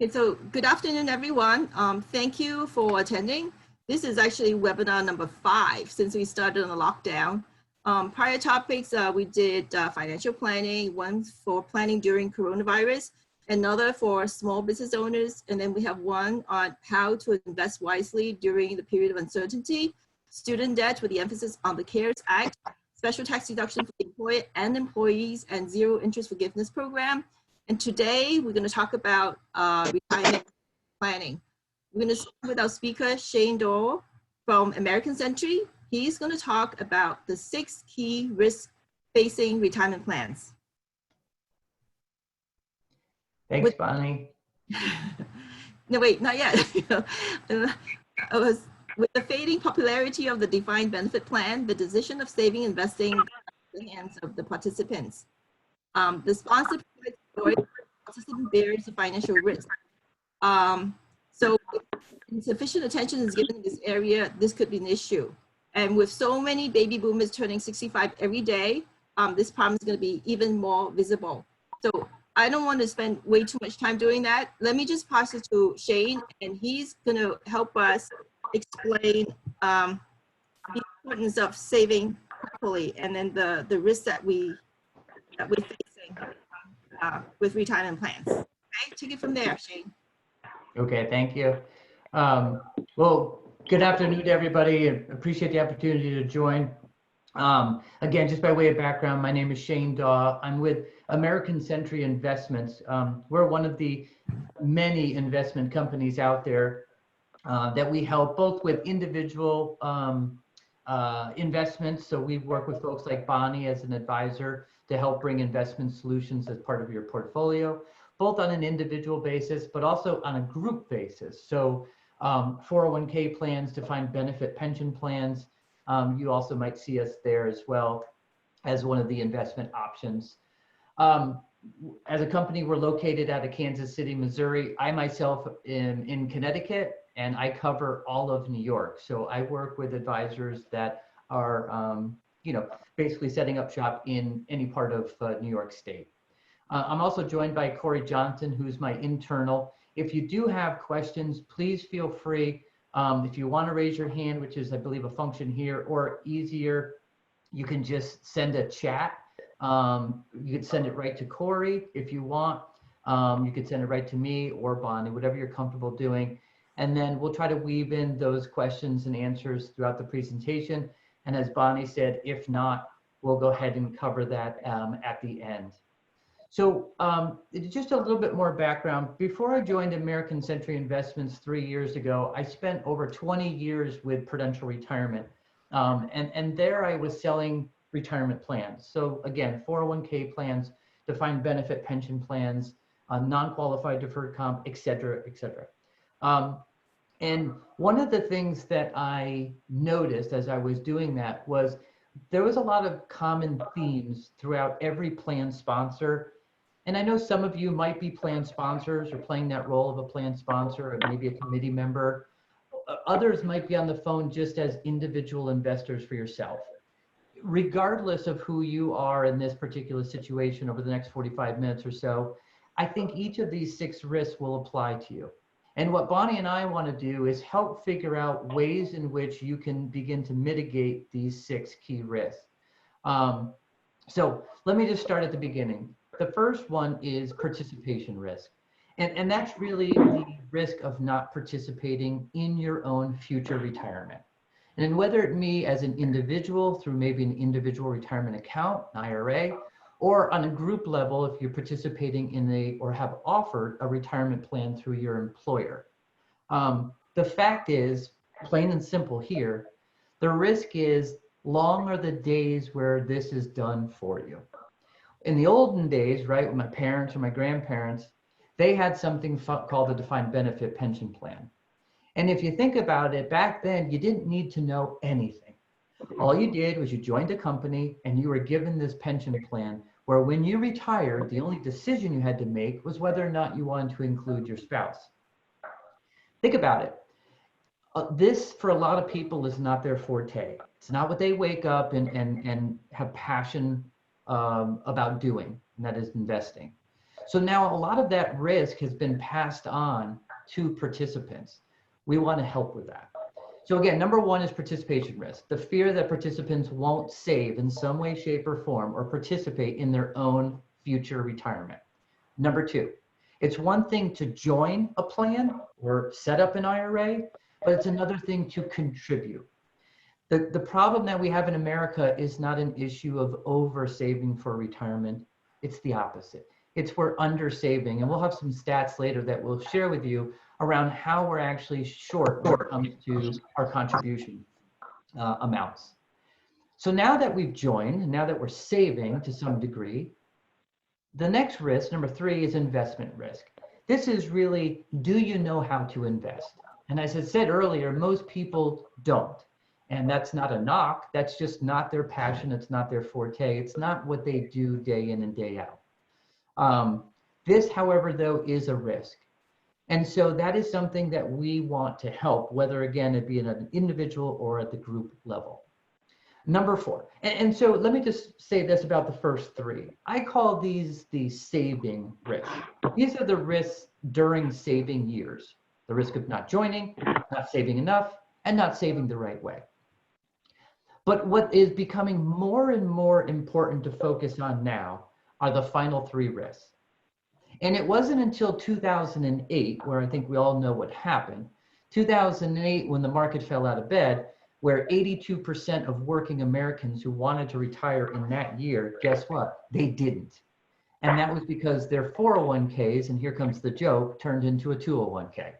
Okay, so good afternoon, everyone. Thank you for attending. This is actually webinar number 5 since we started on the lockdown. Prior topics, we did financial planning, one for planning during coronavirus, another for small business owners, and then we have one on how to invest wisely during the period of uncertainty, student debt with the emphasis on the CARES Act, special tax deduction for the employer and employees, and zero interest forgiveness program. And today we're going to talk about retirement planning. We're going to start with our speaker, Shane Doyle from American Century. He's going to talk about the 6 key risks facing retirement plans. Thanks, Bonnie. No, wait, not yet. With the fading popularity of the defined benefit plan, the decision of saving and investing in the hands of the participants. The sponsor participant bears the financial risk. So if insufficient attention is given in this area, this could be an issue. And with so many baby boomers turning 65 every day, this problem is going to be even more visible. So I don't want to spend way too much time doing that. Let me just pass it to Shane, and he's going to help us explain the importance of saving properly, and then the risks that we're facing with retirement plans. Okay, take it from there, Shane. Okay, thank you. Well, good afternoon to everybody. Appreciate the opportunity to join. Again, just by way of background, my name is Shane Daw. I'm with American Century Investments. We're one of the many investment companies out there that we help both with individual investments. So we work with folks like Bonnie as an advisor to help bring investment solutions as part of your portfolio, both on an individual basis, but also on a group basis. So 401k plans, defined benefit pension plans, you also might see us there as well as one of the investment options. As a company, we're located out of Kansas City, Missouri. I myself am in Connecticut, and I cover all of New York. So I work with advisors that are, basically setting up shop in any part of New York State. I'm also joined by Corey Johnson, who's my internal. If you do have questions, please feel free. If you want to raise your hand, which is, I believe, a function here, or easier, you can just send a chat. You could send it right to Corey if you want. You could send it right to me or Bonnie, whatever you're comfortable doing. And then we'll try to weave in those questions and answers throughout the presentation. And as Bonnie said, if not, we'll go ahead and cover that at the end. So just a little bit more background. Before I joined American Century Investments 3 years ago, I spent over 20 years with Prudential Retirement. And there I was selling retirement plans. So again, 401k plans, defined benefit pension plans, non-qualified deferred comp, et cetera, et cetera. And one of the things that I noticed as I was doing that was there was a lot of common themes throughout every plan sponsor. And I know some of you might be plan sponsors or playing that role of a plan sponsor or maybe a committee member. Others might be on the phone just as individual investors for yourself. Regardless of who you are in this particular situation over the next 45 minutes or so, I think each of these 6 risks will apply to you. And what Bonnie and I want to do is help figure out ways in which you can begin to mitigate these 6 key risks. So let me just start at the beginning. The first one is participation risk. And that's really the risk of not participating in your own future retirement. And whether it be as an individual through maybe an individual retirement account, an IRA, or on a group level if you're participating in or have offered a retirement plan through your employer. The fact is, plain and simple here, the risk is long are the days where this is done for you. In the olden days, right, with my parents or my grandparents, they had something called the defined benefit pension plan. And if you think about it, back then, you didn't need to know anything. All you did was you joined a company and you were given this pension plan where when you retired, the only decision you had to make was whether or not you wanted to include your spouse. Think about it. This, for a lot of people, is not their forte. It's not what they wake up and have passion about doing, and that is investing. So now a lot of that risk has been passed on to participants. We want to help with that. So again, number one is participation risk, the fear that participants won't save in some way, shape, or form or participate in their own future retirement. Number two, it's one thing to join a plan or set up an IRA, but it's another thing to contribute. The problem that we have in America is not an issue of over saving for retirement. It's the opposite. It's we're under saving. And we'll have some stats later that we'll share with you around how we're actually short when it comes to our contribution amounts. So now that we've joined, now that we're saving to some degree, the next risk, number three, is investment risk. This is really, do you know how to invest? And as I said earlier, most people don't. And that's not a knock. That's just not their passion. It's not their forte. It's not what they do day in and day out. This, however, though, is a risk. And so that is something that we want to help, whether, again, it be at an individual or at the group level. Number four, and so let me just say this about the first three. I call these the saving risks. These are the risks during saving years. The risk of not joining, not saving enough, and not saving the right way. But what is becoming more and more important to focus on now are the final three risks. And it wasn't until 2008, where I think we all know what happened, 2008, when the market fell out of bed, where 82% of working Americans who wanted to retire in that year, guess what? They didn't. And that was because their 401ks, and here comes the joke, turned into a 201k.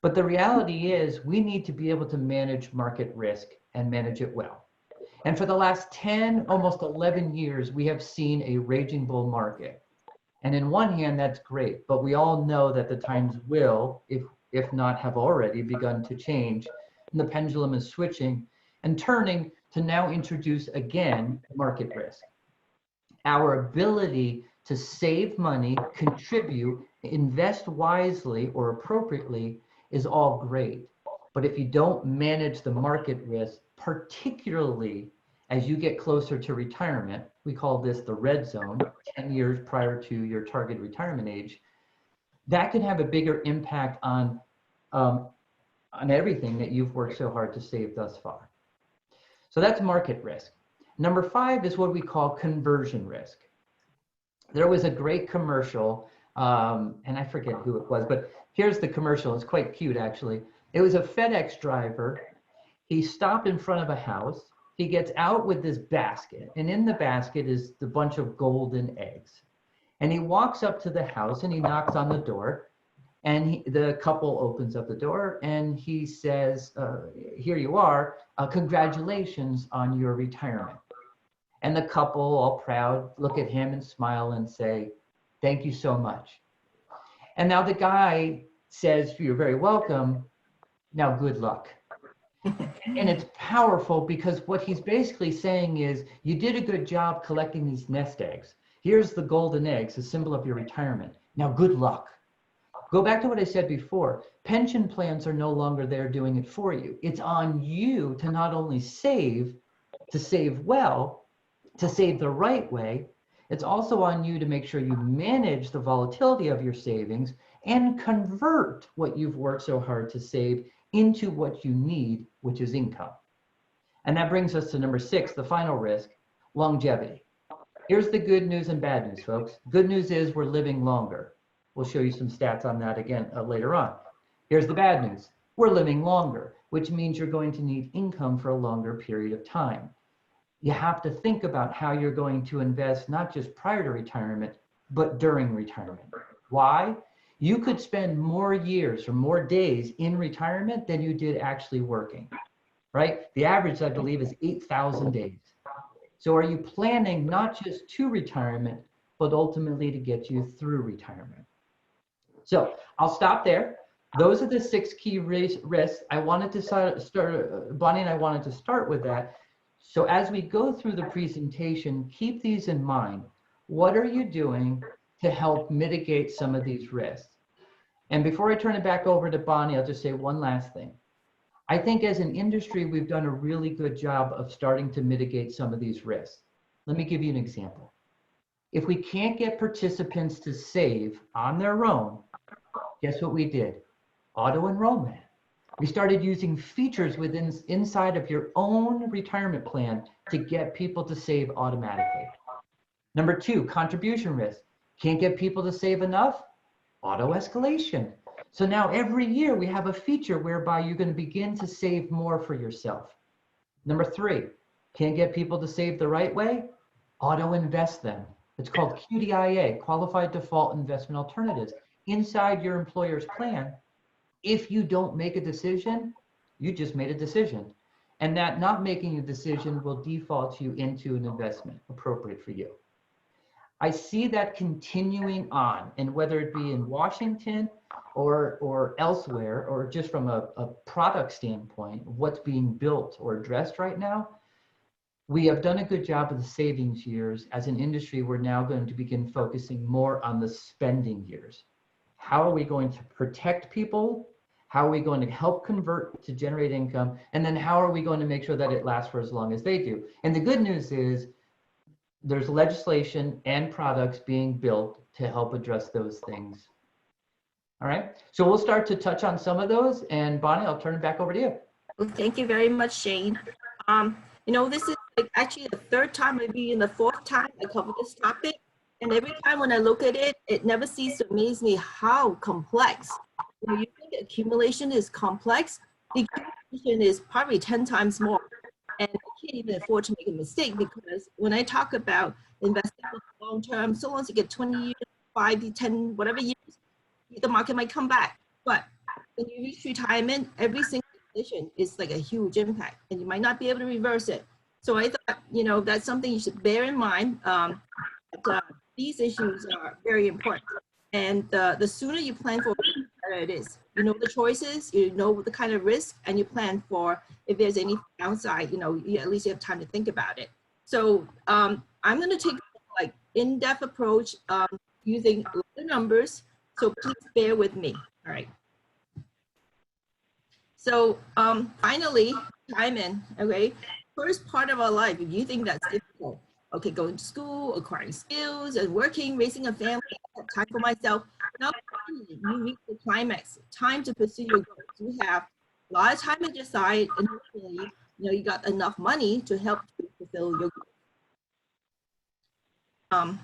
But the reality is we need to be able to manage market risk and manage it well. And for the last 10, almost 11 years, we have seen a raging bull market. And in one hand, that's great, but we all know that the times will, if not have already begun to change, and the pendulum is switching and turning to now introduce again market risk. Our ability to save money, contribute, invest wisely or appropriately is all great. But if you don't manage the market risk, particularly as you get closer to retirement, we call this the red zone, 10 years prior to your target retirement age, that can have a bigger impact on everything that you've worked so hard to save thus far. So that's market risk. Number five is what we call conversion risk. There was a great commercial, and I forget who it was, but here's the commercial. It's quite cute, actually. It was a FedEx driver. He stopped in front of a house. He gets out with this basket, and in the basket is the bunch of golden eggs. And he walks up to the house and he knocks on the door, and the couple opens up the door and he says, here you are, congratulations on your retirement. And the couple, all proud, look at him and smile and say, thank you so much. And now the guy says, you're very welcome. Now, good luck. And it's powerful because what he's basically saying is, you did a good job collecting these nest eggs. Here's the golden eggs, a symbol of your retirement. Now, good luck. Go back to what I said before. Pension plans are no longer there doing it for you. It's on you to not only save, to save well, to save the right way. It's also on you to make sure you manage the volatility of your savings and convert what you've worked so hard to save into what you need, which is income. And that brings us to number six, the final risk, longevity. Here's the good news and bad news, folks. Good news is we're living longer. We'll show you some stats on that again later on. Here's the bad news. We're living longer, which means you're going to need income for a longer period of time. You have to think about how you're going to invest, not just prior to retirement, but during retirement. Why? You could spend more years or more days in retirement than you did actually working, right? The average, I believe, is 8,000 days. So are you planning not just to retirement, but ultimately to get you through retirement? So I'll stop there. Those are the six key risks. I wanted to start, Bonnie and I wanted to start with that. So as we go through the presentation, keep these in mind. What are you doing to help mitigate some of these risks? And before I turn it back over to Bonnie, I'll just say one last thing. I think as an industry, we've done a really good job of starting to mitigate some of these risks. Let me give you an example. If we can't get participants to save on their own, guess what we did? Auto enrollment. We started using features inside of your own retirement plan to get people to save automatically. Number 2, contribution risk. Can't get people to save enough? Auto escalation. So now every year we have a feature whereby you're going to begin to save more for yourself. Number 3, can't get people to save the right way? Auto invest them. It's called QDIA, Qualified Default Investment Alternatives. Inside your employer's plan, if you don't make a decision, you just made a decision. And that not making a decision will default you into an investment appropriate for you. I see that continuing on, and whether it be in Washington or elsewhere, or just from a product standpoint, what's being built or addressed right now, we have done a good job of the savings years. As an industry, we're now going to begin focusing more on the spending years. How are we going to protect people? How are we going to help convert to generate income? And then how are we going to make sure that it lasts for as long as they do? And the good news is there's legislation and products being built to help address those things. All right, so we'll start to touch on some of those. And Bonnie, I'll turn it back over to you. Well, thank you very much, Shane. You know, this is like actually the 3rd time, maybe in the 4th time I cover this topic. And every time when I look at it, it never ceases to amaze me how complex. You know, you think accumulation is complex, the accumulation is probably 10 times more. And I can't even afford to make a mistake, because when I talk about investing for the long term, so long as you get 20 years, 5, 10, whatever years, the market might come back. But when you reach retirement, every single decision is like a huge impact, and you might not be able to reverse it. So I thought, you know, that's something you should bear in mind. These issues are very important. And the sooner you plan for it, the better it is. You know the choices, you know the kind of risk, and you plan for if there's any downside, you know, at least you have time to think about it. So I'm going to take like in-depth approach using a lot of numbers. So please bear with me. All right. So finally, retirement, okay? First part of our life, if you think that's difficult, okay, going to school, acquiring skills, and working, raising a family, time for myself. Now you reach the climax, time to pursue your goals. You have a lot of time to decide, and hopefully, you know, you got enough money to help you fulfill your goals.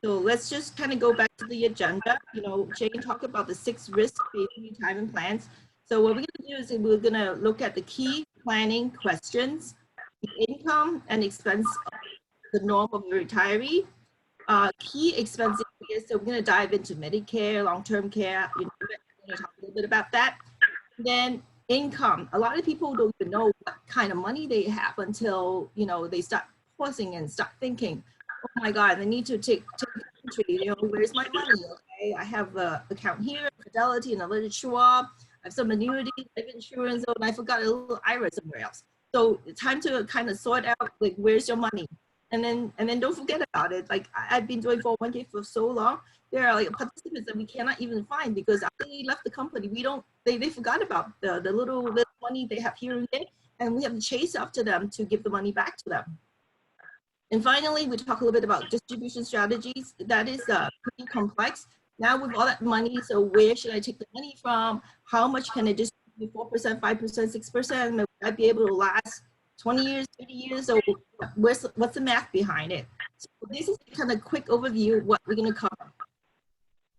So let's just kind of go back to the agenda. You know, Shane talked about the 6 risk-based retirement plans. So what we're going to do is we're going to look at the key planning questions, the income and expense of the norm of a retiree, key expense areas. So we're going to dive into Medicare, long-term care. You know, we're going to talk a little bit about that. Then income. A lot of people don't even know what kind of money they have until, you know, they start pausing and start thinking, oh my God, I need to take entry. You know, where's my money? Okay, I have an account here, Fidelity, and a little Schwab. I have some annuity, life insurance, and I forgot a little IRA somewhere else. So it's time to kind of sort out, like, where's your money? And then don't forget about it. Like, I've been doing 401k for so long. There are like participants that we cannot even find because after they left the company, they forgot about the little money they have here and there, and we have to chase after them to give the money back to them. And finally, we talk a little bit about distribution strategies. That is pretty complex. Now with all that money, so where should I take the money from? How much can I distribute? 4%, 5%, 6%? Will I be able to last 20 years, 30 years? So what's the math behind it? So this is kind of a quick overview of what we're going to cover.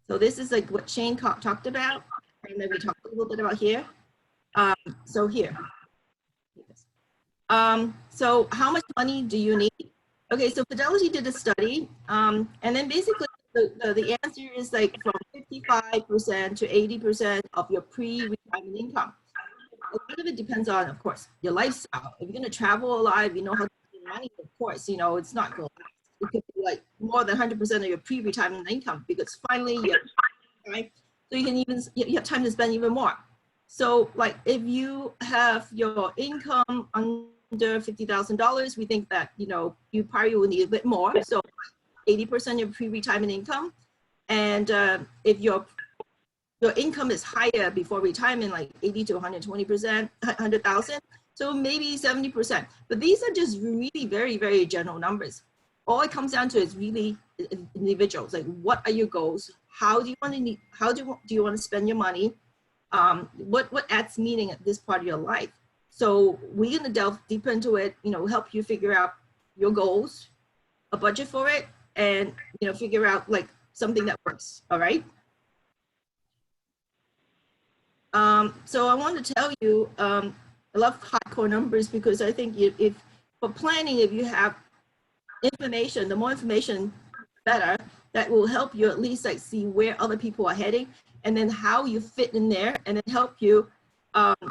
So this is like what Shane talked about, and then we talked a little bit about here. So here. So how much money do you need? Okay, so Fidelity did a study, and then basically the answer is like from 55% to 80% of your pre-retirement income. A lot of it depends on, of course, your lifestyle. If you're going to travel a lot, if you know how to spend money, of course, you know, it's not going to last. It could be like more than 100% of your pre-retirement income because finally you're right. So you have time to spend even more. So like if you have your income under $50,000, we think that, you know, you probably will need a bit more. So 80% of your pre-retirement income. And if your income is higher before retirement, like 80 to 120%, 100,000, so maybe 70%. But these are just really very, very general numbers. all it comes down to is really individuals. Like, what are your goals? How do you want to do you want to spend your money? What adds meaning at this part of your life? So we're gonna delve deeper into it. Help you figure out your goals, a budget for it, and figure out like something that works. All right. So I want to tell you, I love hardcore numbers because I think if for planning, if you have information, the more information, better. That will help you at least like see where other people are heading, and then how you fit in there, and then help you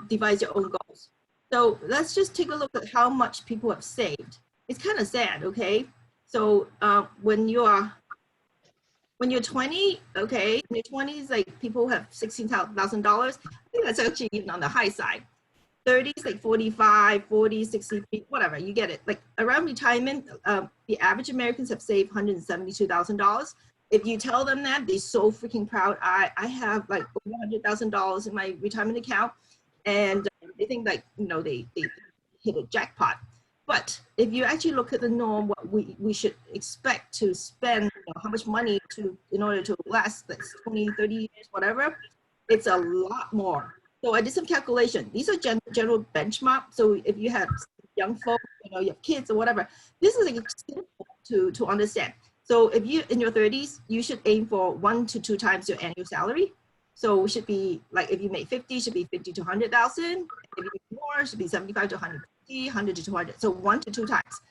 devise your own goals. So let's just take a look at how much people have saved. It's kind of sad, okay? So when you're 20, okay, in your 20s, like people have $16,000. I think that's actually even on the high side. 30s, like 45, 40, 60, whatever, you get it. Like around retirement, the average Americans have saved $172,000. If you tell them that, they're so freaking proud. I have like over $100,000 in my retirement account, and they think like, they hit a jackpot. But if you actually look at the norm, what we should expect to spend, how much money in order to last like 20, 30 years, whatever, it's a lot more. So I did some calculation. These are general benchmark. So if you have young folks, you have kids or whatever, this is like simple to understand. So if you in your 30s, you should aim for 1 to 2 times your annual salary. So it should be like, if you make 50, should be 50 to 100,000. If you make more, it should be 75 to 150, 100 to 200. So 1 to 2 times.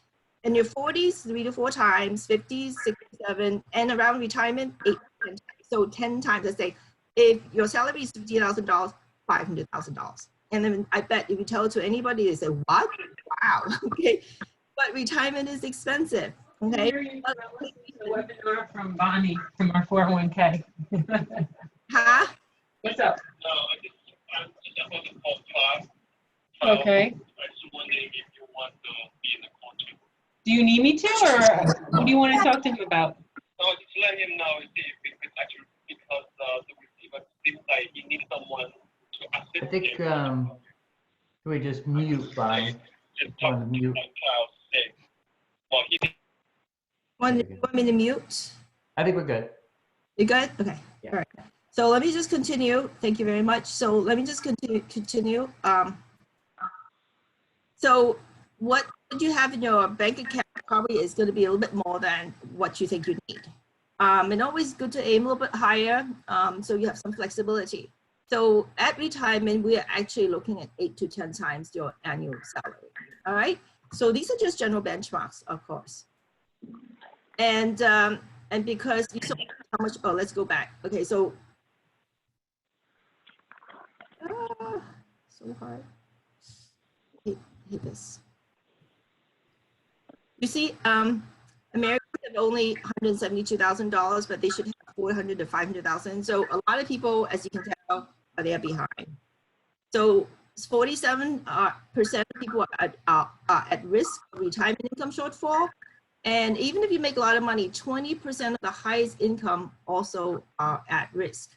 In your 40s, 3 to 4 times, 50s, 6 to 7, and around retirement, 8 to 10 times. So 10 times, let's say, if your salary is $50,000, $500,000. And then I bet if you tell it to anybody, they say, what? Wow, okay. But retirement is expensive, okay? The webinar from Bonnie from our 401k. Huh? What's up? No, I just about the podcast. Okay. I just wondering if you want to be in the coaching. Do you need me to, or what do you want to talk to him about? No, just let him know if it could actually, because the receiver seems like he needs someone to assist I think, him. we just mute by, Just talk on mute. on cloud six. Well, he Want me to mute? I think we're good. You good? Okay. Yeah. All right. So let me just continue. Thank you very much. So let me just continue. So what you have in your bank account probably is going to be a little bit more than what you think you need. And always good to aim a little bit higher, so you have some flexibility. So at retirement, we are actually looking at 8 to 10 times your annual salary. All right. So these are just general benchmarks, of course. And because you saw how much, oh, let's go back. Okay, so so hard. Hit this. You see, Americans have only $172,000, but they should have 400 to 500,000. So a lot of people, as you can tell, are there behind. So 47% of people are at risk of retirement income shortfall. And even if you make a lot of money, 20% of the highest income also are at risk.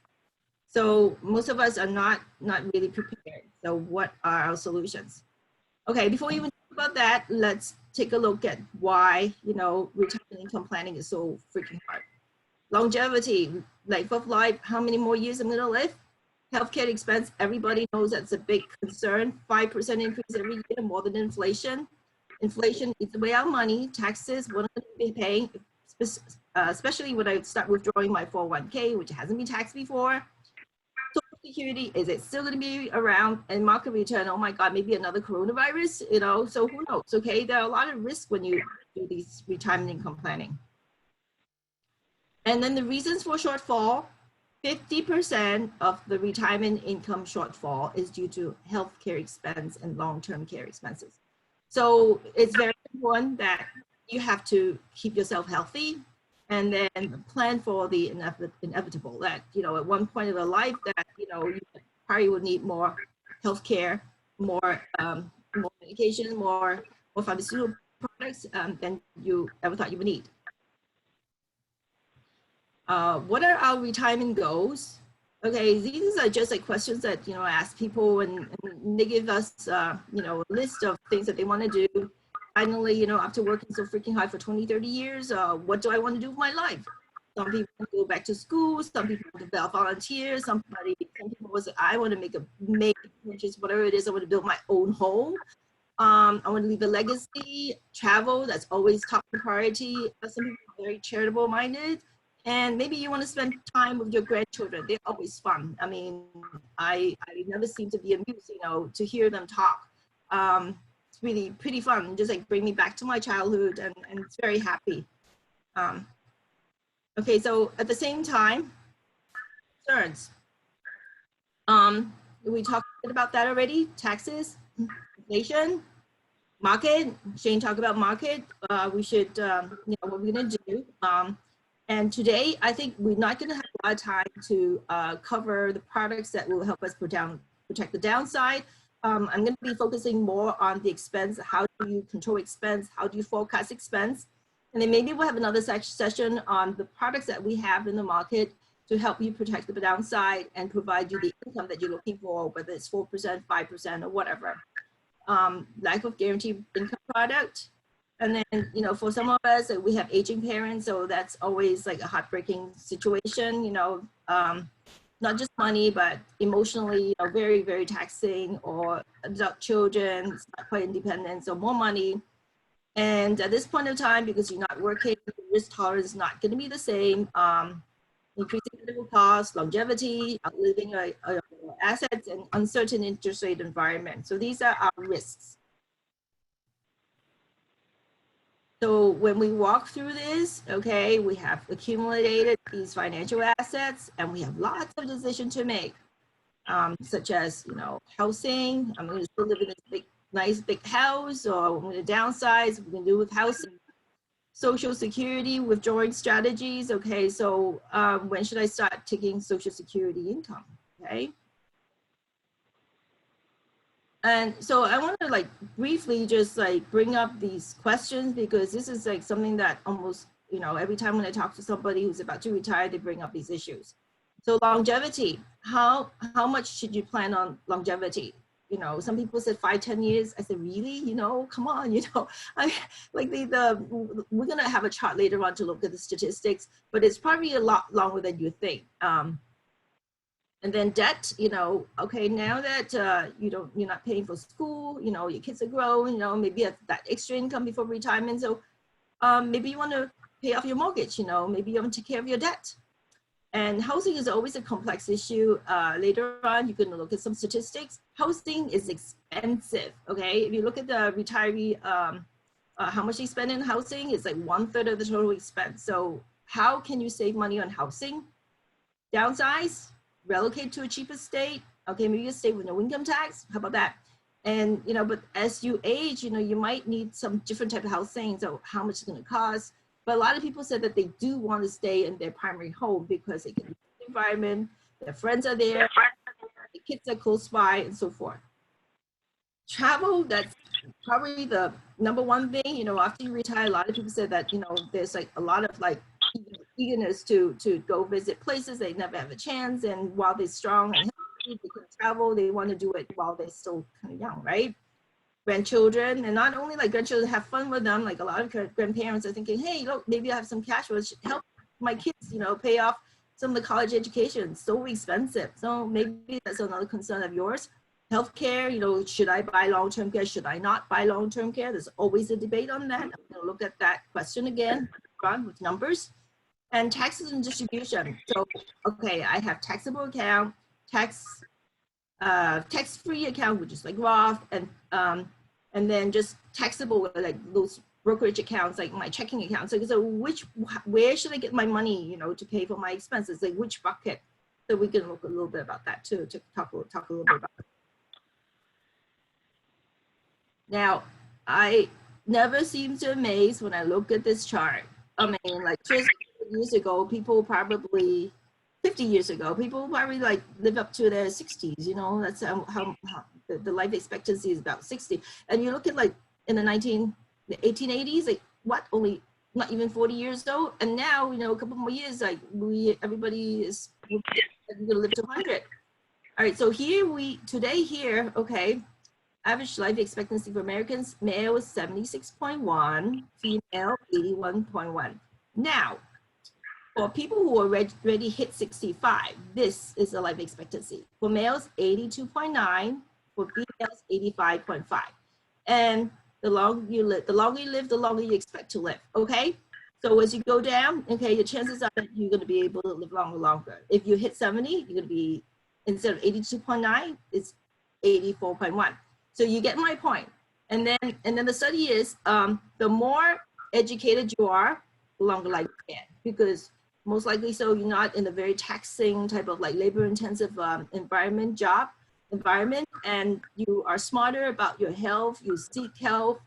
So most of us are not really prepared. So what are our solutions? Okay, before we even talk about that, let's take a look at why, retirement income planning is so freaking hard. Longevity, length of life, how many more years I'm gonna live? Healthcare expense, everybody knows that's a big concern. 5% increase every year, more than inflation. Inflation eats away our money, taxes, what I'm gonna be paying, especially when I start withdrawing my 401k, which hasn't been taxed before. Social Security, is it still gonna be around? And market return, oh my God, maybe another coronavirus, so who knows, okay? There are a lot of risks when you do these retirement income planning. And then the reasons for shortfall, 50% of the retirement income shortfall is due to healthcare expense and long-term care expenses. So it's very important that you have to keep yourself healthy and then plan for the inevitable that, at one point of your life that, you probably would need more healthcare, more medication, more pharmaceutical products than you ever thought you would need. What are our retirement goals? Okay, these are just like questions that, I ask people and they give us, a list of things that they want to do. finally, you know, after working so freaking hard for 20, 30 years, what do I want to do with my life? Some people want to go back to school, some people want to volunteer, some people was, I want to make purchase, whatever it is, I want to build my own home. I want to leave a legacy, travel, that's always top priority. Some people are very charitable minded. And maybe you want to spend time with your grandchildren. They're always fun. I mean, I never seem to be amused, you know, to hear them talk. It's really pretty fun. Just like bring me back to my childhood, and it's very happy. Okay, so at the same time, concerns. We talked a bit about that already. Taxes, inflation, market. Shane talked about market. We should, you know, what we're gonna do. And today, I think we're not going to have a lot of time to cover the products that will help us protect the downside. I'm going to be focusing more on the expense. How do you control expense? How do you forecast expense? And then maybe we'll have another session on the products that we have in the market to help you protect the downside and provide you the income that you're looking for, whether it's 4%, 5%, or whatever. Lack of guaranteed income product. And then, you know, for some of us, we have aging parents, so that's always like a heartbreaking situation, you know, not just money, but emotionally, you know, very, very taxing, or adult children, not quite independent, so more money. And at this point in time, because you're not working, the risk tolerance is not going to be the same. Increasing medical costs, longevity, outliving your assets, and uncertain interest rate environment. So these are our risks. So when we walk through this, okay, we have accumulated these financial assets, and we have lots of decisions to make, such as, you know, housing. I'm going to still live in this nice big house, or I'm going to downsize. What we can do with housing. Social Security, withdrawing strategies. Okay, so when should I start taking Social Security income? Okay. And so I want to like briefly just like bring up these questions, because this is like something that almost, you know, every time when I talk to somebody who's about to retire, they bring up these issues. So longevity, how much should you plan on longevity? You know, some people said 5-10 years. I said, really? You know, come on, you know, like we're gonna have a chart later on to look at the statistics, but it's probably a lot longer than you think. And then debt, you know, okay, now that you're not paying for school, you know, your kids are grown, you know, maybe have that extra income before retirement. So maybe you want to pay off your mortgage, you know, maybe you want to take care of your debt. And housing is always a complex issue. Later on, you're going to look at some statistics. Housing is expensive, okay? If you look at the retiree, how much they spend in housing, it's like 1/3 of the total expense. So how can you save money on housing? Downsize? Relocate to a cheaper state. Okay, maybe you stay with no income tax. How about that? And, you know, but as you age, you know, you might need some different type of housing. So how much it's going to cost. But a lot of people said that they do want to stay in their primary home because they can live in the environment, their friends are there, the kids are close by, and so forth. Travel, that's probably the #1 thing. You know, after you retire, a lot of people said that, you know, there's like a lot of like eagerness to go visit places they never have a chance, and while they're strong and healthy, they can travel, they want to do it while they're still kind of young, right? Grandchildren, and not only like grandchildren have fun with them, like a lot of grandparents are thinking, hey, look, maybe I have some cash, which help my kids, you know, pay off some of the college education. It's so expensive. So maybe that's another concern of yours. Healthcare, you know, should I buy long-term care? Should I not buy long-term care? There's always a debate on that. I'm going to look at that question again with numbers. And taxes and distribution. So, okay, I have taxable account, tax-free account, which is like Roth, and then just taxable, like those brokerage accounts, like my checking account. So where should I get my money, you know, to pay for my expenses? Like which bucket? So we can look a little bit about that too, to talk a little bit about it. Now, I never seem to amaze when I look at this chart. I mean, like just years ago, people probably 50 years ago, people probably like live up to their 60s, you know, that's how the life expectancy is about 60. And you look at like in the 1880s, like what, only not even 40 years old. And now, you know, a couple more years, like everybody is gonna live to 100. All right, so today here, okay, Average life expectancy for Americans, male is 76.1, female 81.1. Now, for people who already hit 65, this is the life expectancy. For males, 82.9, for females, 85.5. And the longer you live, the longer you expect to live, okay? So as you go down, okay, your chances are that you're gonna be able to live longer. If you hit 70, you're gonna be, instead of 82.9, it's 84.1. So you get my point. And then the study is, the more educated you are, the longer life you get, because most likely so you're not in a very taxing type of like labor intensive environment, and you are smarter about your health, you seek help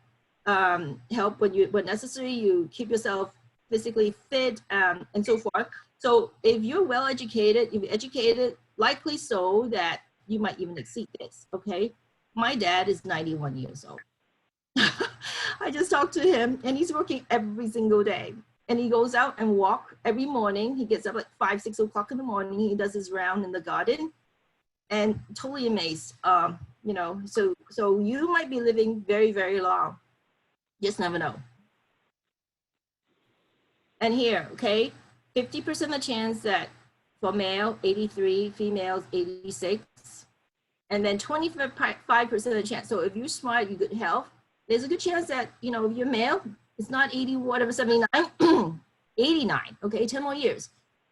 when necessary, you keep yourself physically fit, and so forth. So if you're well educated, if you're educated, likely so that you might even exceed this, okay? My dad is 91 years old. I just talked to him and he's working every single day. And he goes out and walk every morning. He gets up like 5, 6 o'clock in the morning. He does his round in the garden, and totally amazed. You know, so you might be living very, very long. Just never know. And here, okay, 50% the chance that for male, 83, females, 86, and then 25% of the chance. So if you're smart, you're good health, there's a good chance that, you know, if you're male, it's not 80, whatever, 79, 89, okay, 10 more years.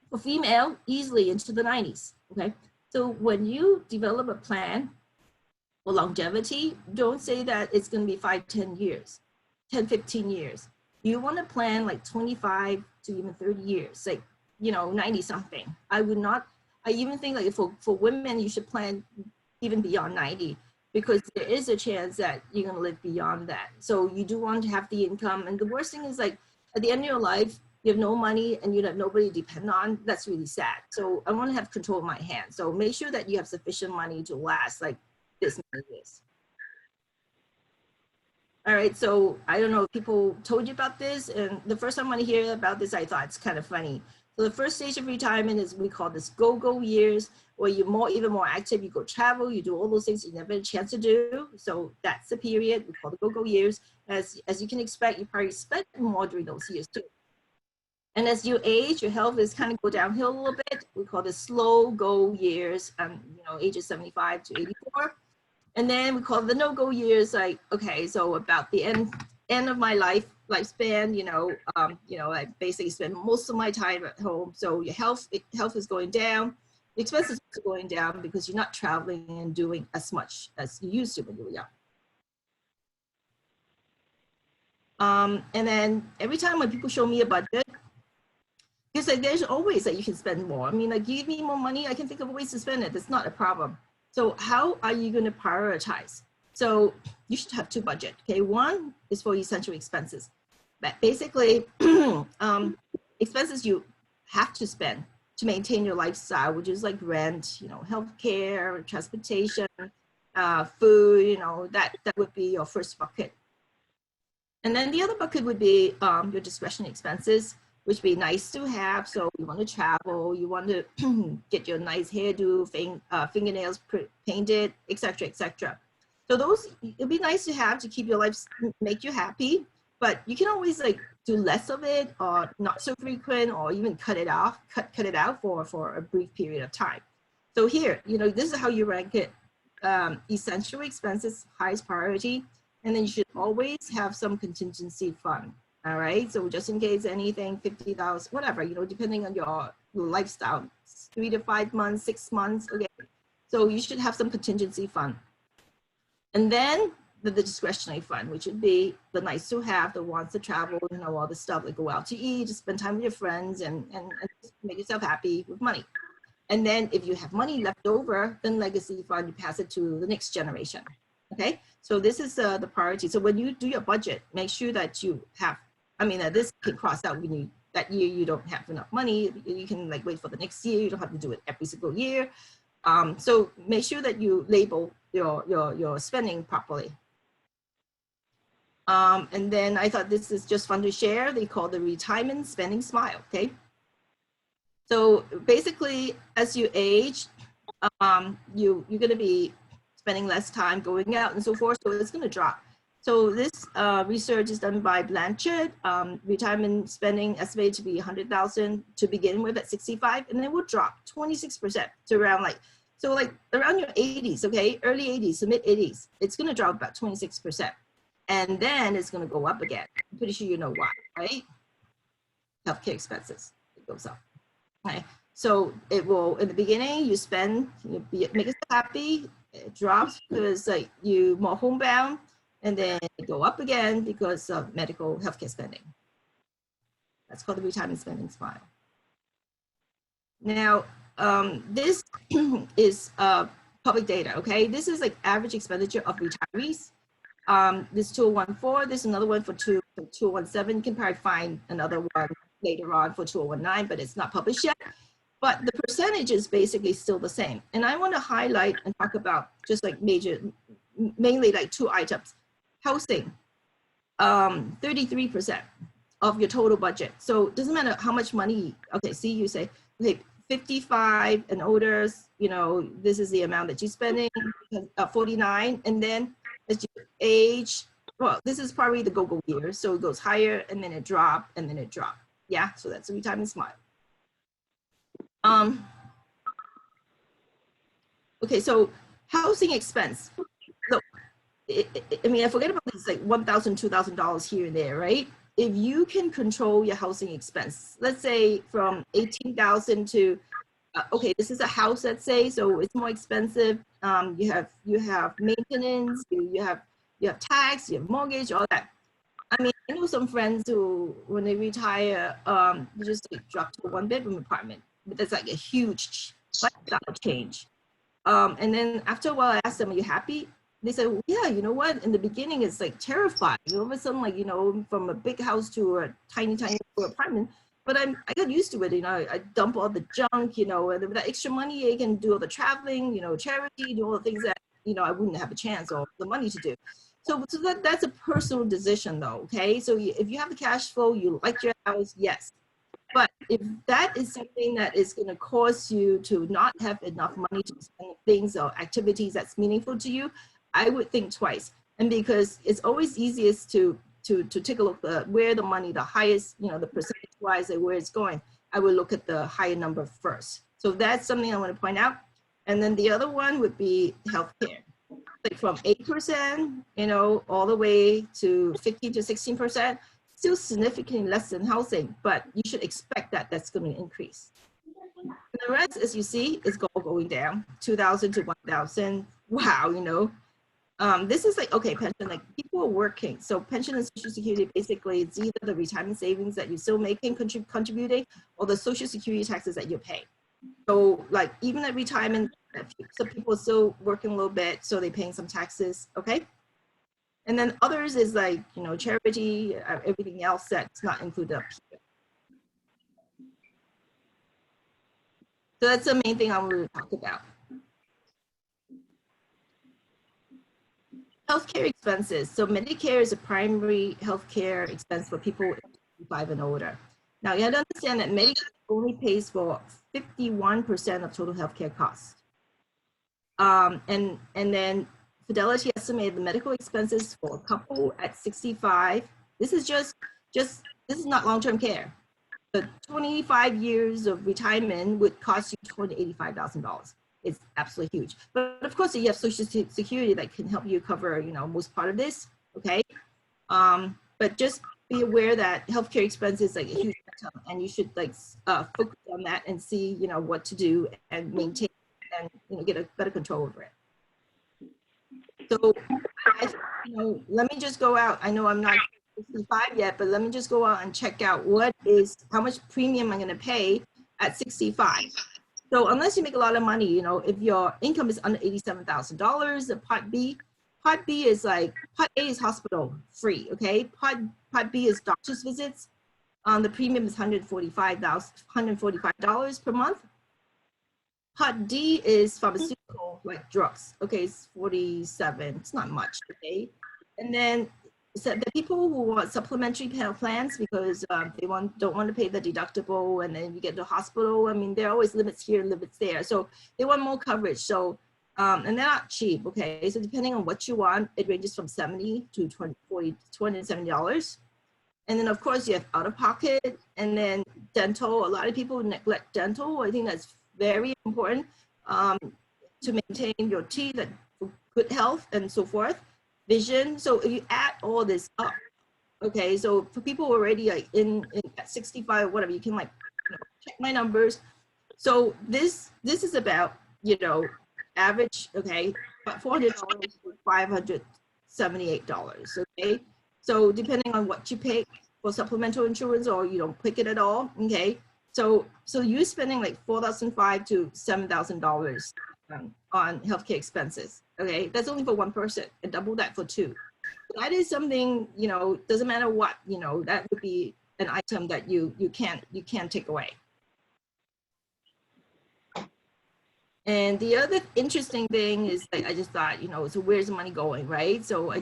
For female, easily into the 90s, okay? So when you develop a plan for longevity, don't say that it's gonna be 5, 10 years, 10, 15 years. You wanna plan like 25 to even 30 years, like, you know, 90 something. I even think like for women, you should plan even beyond 90, because there is a chance that you're gonna live beyond that. So you do want to have the income. And the worst thing is like, at the end of your life, you have no money and you have nobody to depend on. That's really sad. So I wanna have control of my hands. So make sure that you have sufficient money to last like this many years. All right, so I don't know if people told you about this, and the first time I hear about this, I thought it's kind of funny. So the first stage of retirement is, we call this go-go years, where you're even more active, you go travel, you do all those things you never had a chance to do. So that's the period we call the go-go years. As you can expect, you probably spend more during those years too. And as you age, your health is kind of go downhill a little bit. We call this slow go years, you know, ages 75 to 84. And then we call the no-go years, like, okay, so about the end of my lifespan, you know, I basically spend most of my time at home. So your health is going down. The expenses are going down because you're not traveling and doing as much as you used to when you were young. And then every time when people show me a budget, it's like there's always that you can spend more. I mean, like, give me more money, I can think of ways to spend it. That's not a problem. So how are you going to prioritize? So you should have 2 budgets. Okay, one is for essential expenses, but basically expenses you have to spend to maintain your lifestyle, which is like rent, you know, healthcare, transportation, food, you know, that would be your first bucket. And then the other bucket would be your discretionary expenses, which would be nice to have. So you want to travel, you want to get your nice hairdo, fingernails painted, etc., etc. So those, it'd be nice to have to keep your life, make you happy, but you can always like do less of it, or not so frequent, or even cut it out for a brief period of time. So here, you know, this is how you rank it. Essential expenses, highest priority, and then you should always have some contingency fund. All right, so just in case anything, 50,000, whatever, you know, depending on your lifestyle, 3 to 5 months, 6 months, okay. So you should have some contingency fund. And then the discretionary fund, which would be the nice to have, the wants to travel, you know, all the stuff, like go out to eat, just spend time with your friends, and just make yourself happy with money. And then if you have money left over, then legacy fund, you pass it to the next generation. Okay, so this is the priority. So when you do your budget, make sure that you have, I mean, this can cross out when that year you don't have enough money. You can like wait for the next year. You don't have to do it every single year. So make sure that you label your spending properly. And then I thought this is just fun to share. They call the retirement spending smile. Okay. So basically, as you age, you're going to be spending less time going out and so forth. So it's going to drop. So this research is done by Blanchard. Retirement spending estimated to be 100,000 to begin with at 65, and then will drop 26% to around around your 80s, okay, early 80s to mid 80s. It's going to drop about 26%, and then it's going to go up again. I'm pretty sure you know why, right? Healthcare expenses, it goes up. Okay, so it will in the beginning you spend, make yourself happy. It drops because like you more homebound. And then go up again because of medical healthcare spending. That's called the retirement spending spiral. Now, this is public data, okay? This is like average expenditure of retirees. This 2014, this is another one for 2017. You can probably find another one later on for 2019, but it's not published yet. But the percentage is basically still the same. And I want to highlight and talk about just like mainly like two items. Housing, 33% of your total budget. So it doesn't matter how much money, okay, see you say, okay, 55 and older, you know, this is the amount that you're spending, 49, and then as you age, well, this is probably the go-go year, so it goes higher, and then it drop, and then it drop. Yeah, so that's a retirement smile. Okay, so housing expense. So, I mean, I forget about this like $1,000, $2,000 here and there, right? If you can control your housing expense, let's say from 18,000 to, okay, this is a house, let's say, so it's more expensive. You have maintenance, you have tax, you have mortgage, all that. I mean, I know some friends who, when they retire, they just like, drop to a one-bedroom apartment, but that's like a huge lifestyle change. And then after a while, I asked them, "Are you happy?" They said, well, yeah, you know what? In the beginning, it's like terrifying. All of a sudden, like, you know, from a big house to a tiny apartment. But I got used to it. You know, I dump all the junk, you know, and with that extra money, I can do all the traveling, you know, charity, do all the things that, you know, I wouldn't have a chance or the money to do. So that's a personal decision, though. Okay, so if you have the cash flow, you like your house, yes. But if that is something that is going to cause you to not have enough money to spend things or activities that's meaningful to you, I would think twice. And because it's always easiest to take a look at where the money, the highest, you know, the percentage wise and where it's going, I would look at the higher number first. So that's something I want to point out. And then the other one would be healthcare. Like from 8%, you know, all the way to 15 to 16%, still significantly less than housing, but you should expect that that's going to increase. And the rest, as you see, is going down, 2,000 to 1,000. Wow, you know. This is like, okay, pension, like people are working. So pension and social security, basically it's either the retirement savings that you're still making, contributing, or the social security taxes that you pay. So like even at retirement, some people are still working a little bit, so they're paying some taxes, okay? And then others is like, you know, charity, everything else that's not included up here. So that's the main thing I want to talk about. Healthcare expenses. So Medicare is a primary healthcare expense for people 55 and older. Now you have to understand that Medicare only pays for 51% of total healthcare costs. And then Fidelity estimated the medical expenses for a couple at 65. This is this is not long-term care. The 25 years of retirement would cost you $285,000. It's absolutely huge. But of course, you have Social Security that can help you cover, you know, most part of this, okay? But just be aware that healthcare expenses like a huge item, and you should like focus on that and see, you know, what to do and maintain and, you know, get a better control over it. So, you know, let me just go out. I know I'm not 65 yet, but let me just go out and check out how much premium I'm going to pay at 65. So unless you make a lot of money, you know, if your income is under $87,000, the Part B is like, Part A is hospital free, okay? Part B is doctor's visits. The premium is $145 per month. Part D is pharmaceutical, like drugs, okay, it's 47, it's not much, okay? And then so the people who want supplementary plans because they don't want to pay the deductible, and then you get to the hospital. I mean, there are always limits here, limits there. So they want more coverage. So And they're not cheap, okay? So depending on what you want, it ranges from $70 to $270. And then of course you have out of pocket, and then dental. A lot of people neglect dental. I think that's very important to maintain your teeth and for good health and so forth. Vision. So if you add all this up, okay, so for people already like in at 65 or whatever, you can like check my numbers. So this is about, average, okay, about $400 to $578, okay? So depending on what you pick for supplemental insurance, or you don't pick it at all, okay? So you're spending like $4,500 to $7,000 on healthcare expenses, okay? That's only for one person, and double that for two. That is something, doesn't matter what, that would be an item that you can't take away. And the other interesting thing is, like, I just thought, so where's the money going, right? So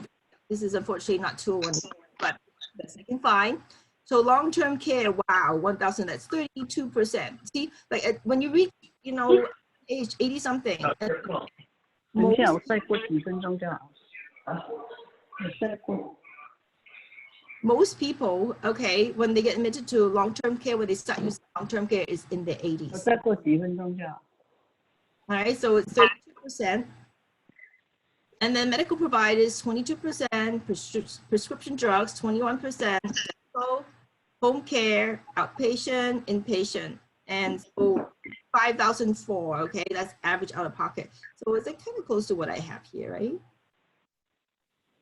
this is unfortunately not 201, but that's I can find. So long-term care, wow, 1,000, that's 32%. See, like when you reach, age 80 something, 等一下，我再过几分钟就好。再过。 most people, okay, when they get admitted to long-term care, when they start using long-term care, is in their 80s. 我再过几分钟就好。 All right, so it's 32%. And then medical providers, 22%, prescription drugs, 21%, home care, outpatient, inpatient, and so 5,004, okay, that's average out of pocket. So it's like kind of close to what I have here, right?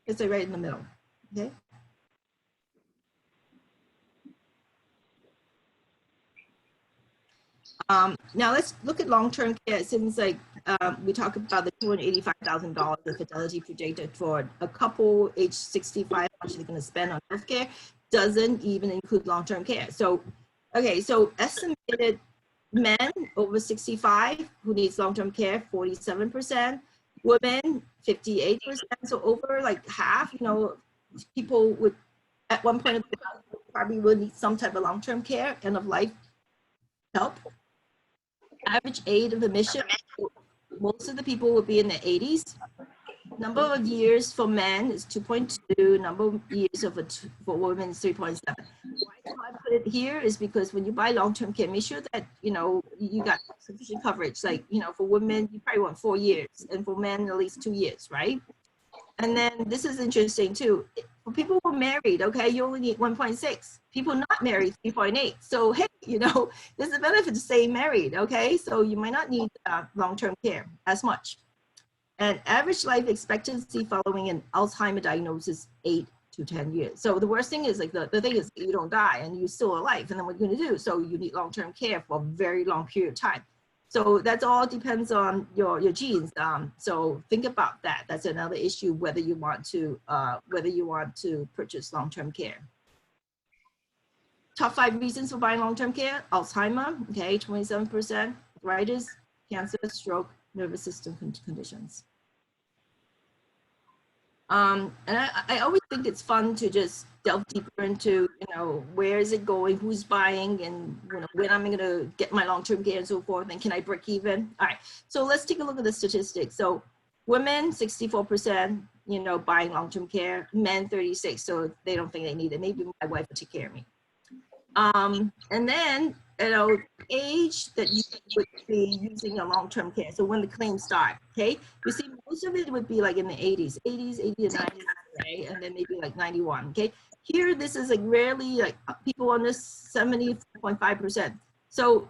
It's like right in the middle, okay? Now let's look at long-term care, since like we talked about the $285,000 the Fidelity projected for a couple age 65, how much they're going to spend on healthcare, doesn't even include long-term care. So, okay, so estimated men over 65 who needs long-term care, 47%, women, 58%. So over like half, people would at one point probably will need some type of long-term care, end of life help. Average age of admission, most of the people will be in the 80s. Number of years for men is 2.2. Number of years for women is 3.7. Why I put it here is because when you buy long-term care, make sure that you got sufficient coverage. Like for women, you probably want 4 years, and for men at least 2 years, right? And then this is interesting too. For people who are married, okay, you only need 1.6. People not married, 3.8. So hey, there's a benefit to staying married, okay? So you might not need long-term care as much. And average life expectancy following an Alzheimer's diagnosis, 8 to 10 years. So the worst thing is like the thing is you don't die and you're still alive, and then what you're gonna do? So you need long-term care for a very long period of time. So that's all depends on your genes. So think about that. That's another issue, whether you want to purchase long-term care. Top 5 reasons for buying long-term care: Alzheimer, okay, 27%, arthritis, cancer, stroke, nervous system conditions. And I always think it's fun to just delve deeper into, where is it going, who's buying, and when I'm going to get my long-term care and so forth, and can I break even? All right, so let's take a look at the statistics. So women, 64%, buying long-term care, men 36%, so they don't think they need it. Maybe my wife will take care of me. And then, age that you would be using a long-term care. So when the claims start, okay? You see, most of it would be like in the 80s, 80 to 90s, right? And then maybe like 91, okay? Here, this is like rarely like people on this 70.5%. So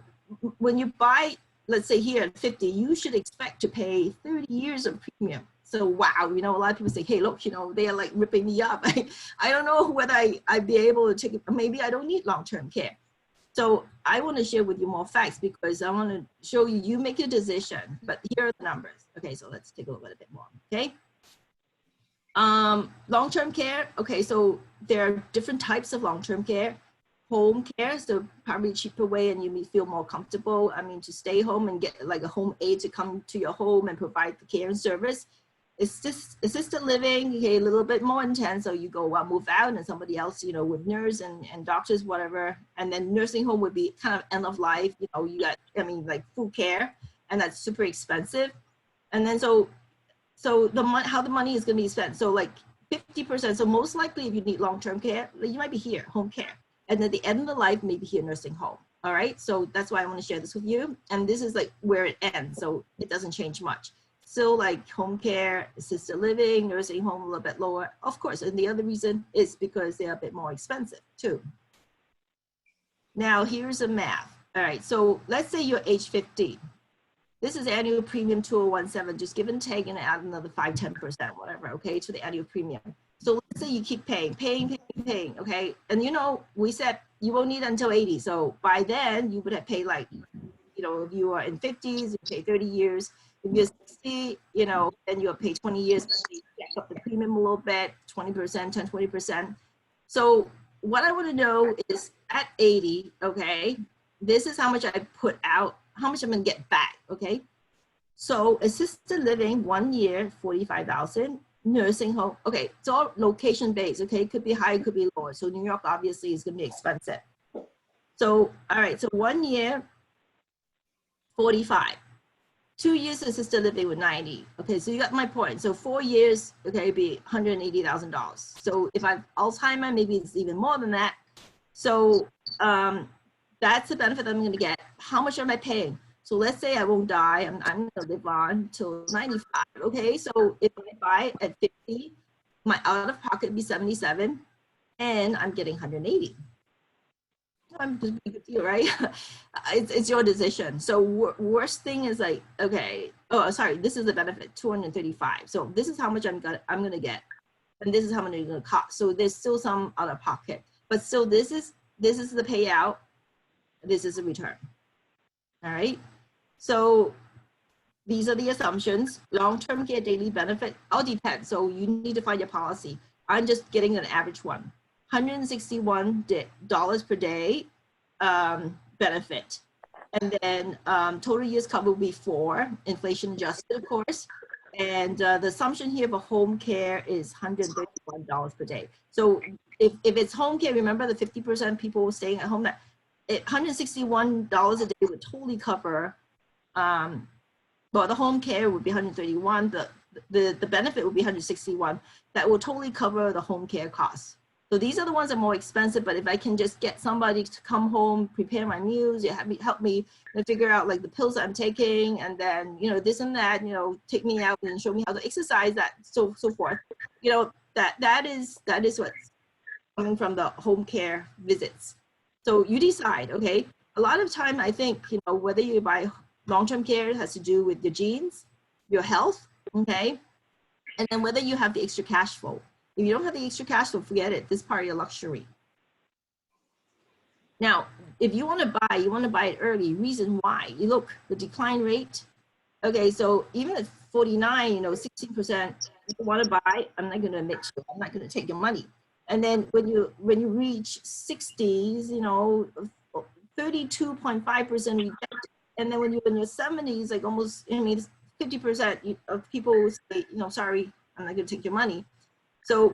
when you buy, let's say here at 50, you should expect to pay 30 years of premium. So wow, a lot of people say, hey, look, they are like ripping me up. I don't know whether I'd be able to take it. Maybe I don't need long-term care. So I want to share with you more facts because I want to show you, you make a decision, but here are the numbers. Okay, so let's take a look at a bit more, okay? Long-term care, okay, so there are different types of long-term care. Home care, so probably a cheaper way and you may feel more comfortable. To stay home and get like a home aide to come to your home and provide the care and service. Assisted living, okay, a little bit more intense. So you go move out and somebody else, with nurse and doctors, whatever. And then nursing home would be kind of end of life. You got, like food care, and that's super expensive. And then so how the money is going to be spent. So like 50%. So most likely if you need long-term care, you might be here, home care. And at the end of the life, maybe here nursing home. All right. So that's why I want to share this with you. And this is like where it ends. So it doesn't change much. Still like home care, assisted living, nursing home a little bit lower. Of course. And the other reason is because they're a bit more expensive too. Now here's the math. All right. So let's say you're age 50. This is annual premium 2017, just give and take and add another 5–10%, whatever, okay, to the annual premium. So let's say you keep paying, okay? And you know, we said you won't need until 80. So by then you would have paid like, you know, if you are in 50s, you pay 30 years. If you're 60, you know, then you'll pay 20 years, but you jack up the premium a little bit, 20%, 10, 20%. So what I want to know is at 80, okay, this is how much I put out, how much I'm gonna get back, okay? So assisted living, 1 year, 45,000. Nursing home, okay, it's all location based, okay? It could be high, it could be lower. So New York obviously is gonna be expensive. So, all right, so 1 year, 45. 2 years assisted living with 90. Okay, so you got my point. So 4 years, okay, be $180,000. So if I have Alzheimer, maybe it's even more than that. So that's the benefit that I'm gonna get. How much am I paying? So let's say I won't die, I'm gonna live on till 95, okay? So if I buy at 50, my out-of-pocket would be 77, and I'm getting 180. I'm just a good deal, right? It's your decision. So worst thing is like, okay, oh, sorry, this is the benefit, 235. So this is how much I'm gonna get, and this is how much it's gonna cost. So there's still some out-of-pocket, but still this is the payout, this is a return. All right. So these are the assumptions. Long-term care daily benefit all depends. So you need to find your policy. I'm just getting an average one. $161 per day benefit. And then total years covered will be 4, inflation adjusted, of course. And the assumption here for home care is $131 per day. So if it's home care, remember the 50% people staying at home, that $161 a day would totally cover, well, the home care would be 131, the benefit would be 161. That will totally cover the home care costs. So these are the ones that are more expensive, but if I can just get somebody to come home, prepare my meals, you help me figure out like the pills that I'm taking, and then, you know, this and that, you know, take me out and show me how to exercise, that so forth. You know, that is what's coming from the home care visits. So you decide, okay? A lot of time I think, you know, whether you buy long-term care has to do with your genes, your health, okay? And then whether you have the extra cash flow. If you don't have the extra cash flow, forget it. This is part of your luxury. Now, if you want to buy it early. Reason why? You look, the decline rate. Okay, so even at 49, you know, 16%, if you want to buy, I'm not going to admit you. I'm not going to take your money. And then when you reach 60s, you know, 32.5% rejected. And then when you're in your 70s, like almost, I mean, 50% of people say, you know, sorry, I'm not going to take your money. So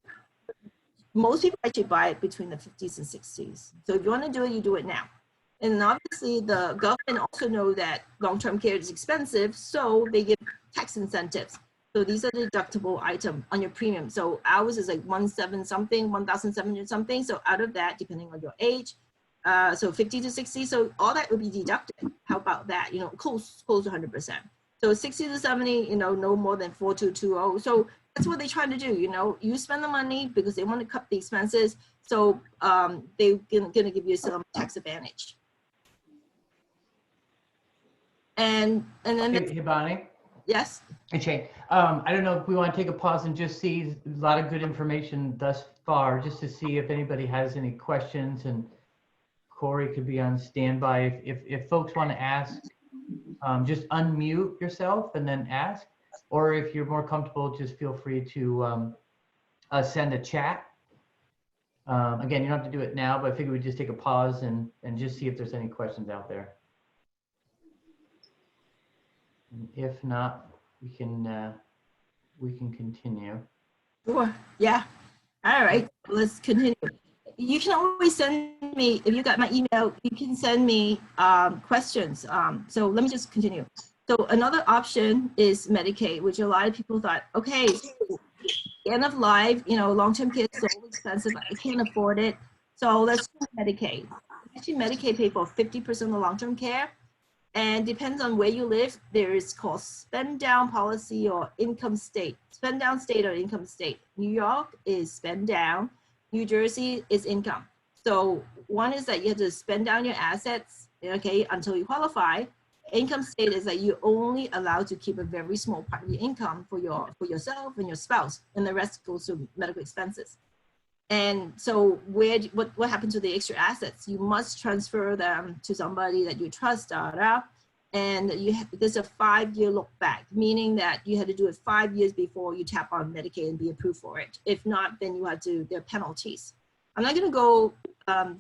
most people actually buy it between the 50s and 60s. So if you want to do it, you do it now. And obviously the government also know that long-term care is expensive, so they give tax incentives. So these are the deductible item on your premium. So ours is like 1,700 something. So out of that, depending on your age, so 50 to 60, so all that would be deducted. How about that? You know, close to 100%. So 60 to 70, you know, no more than 4,220. So that's what they're trying to do. You know, you spend the money because they want to cut the expenses. So they're gonna give you some tax advantage. And then Hey, Bonnie. yes. Hey, Shane. I don't know if we want to take a pause and just see a lot of good information thus far, just to see if anybody has any questions, and Corey could be on standby. If folks want to ask, just unmute yourself and then ask, or if you're more comfortable, just feel free to send a chat. Again, you don't have to do it now, but I figure we just take a pause and just see if there's any questions out there. And if not, we can continue. Sure. Yeah. All right. Let's continue. You can always send me, if you got my email, you can send me questions. So let me just continue. So another option is Medicaid, which a lot of people thought, okay, so end of life, long-term care is so expensive, I can't afford it. So let's do Medicaid. Actually, Medicaid pay for 50% of the long-term care. And depends on where you live, there is called spend down policy or income state, spend down state or income state. New York is spend down, New Jersey is income. So one is that you have to spend down your assets, okay, until you qualify. Income state is that you're only allowed to keep a very small part of your income for yourself and your spouse, and the rest goes to medical expenses. And so what happens with the extra assets? You must transfer them to somebody that you trust, and there's a 5-year look back, meaning that you had to do it 5 years before you tap on Medicaid and be approved for it. If not, then there are penalties. I'm not gonna go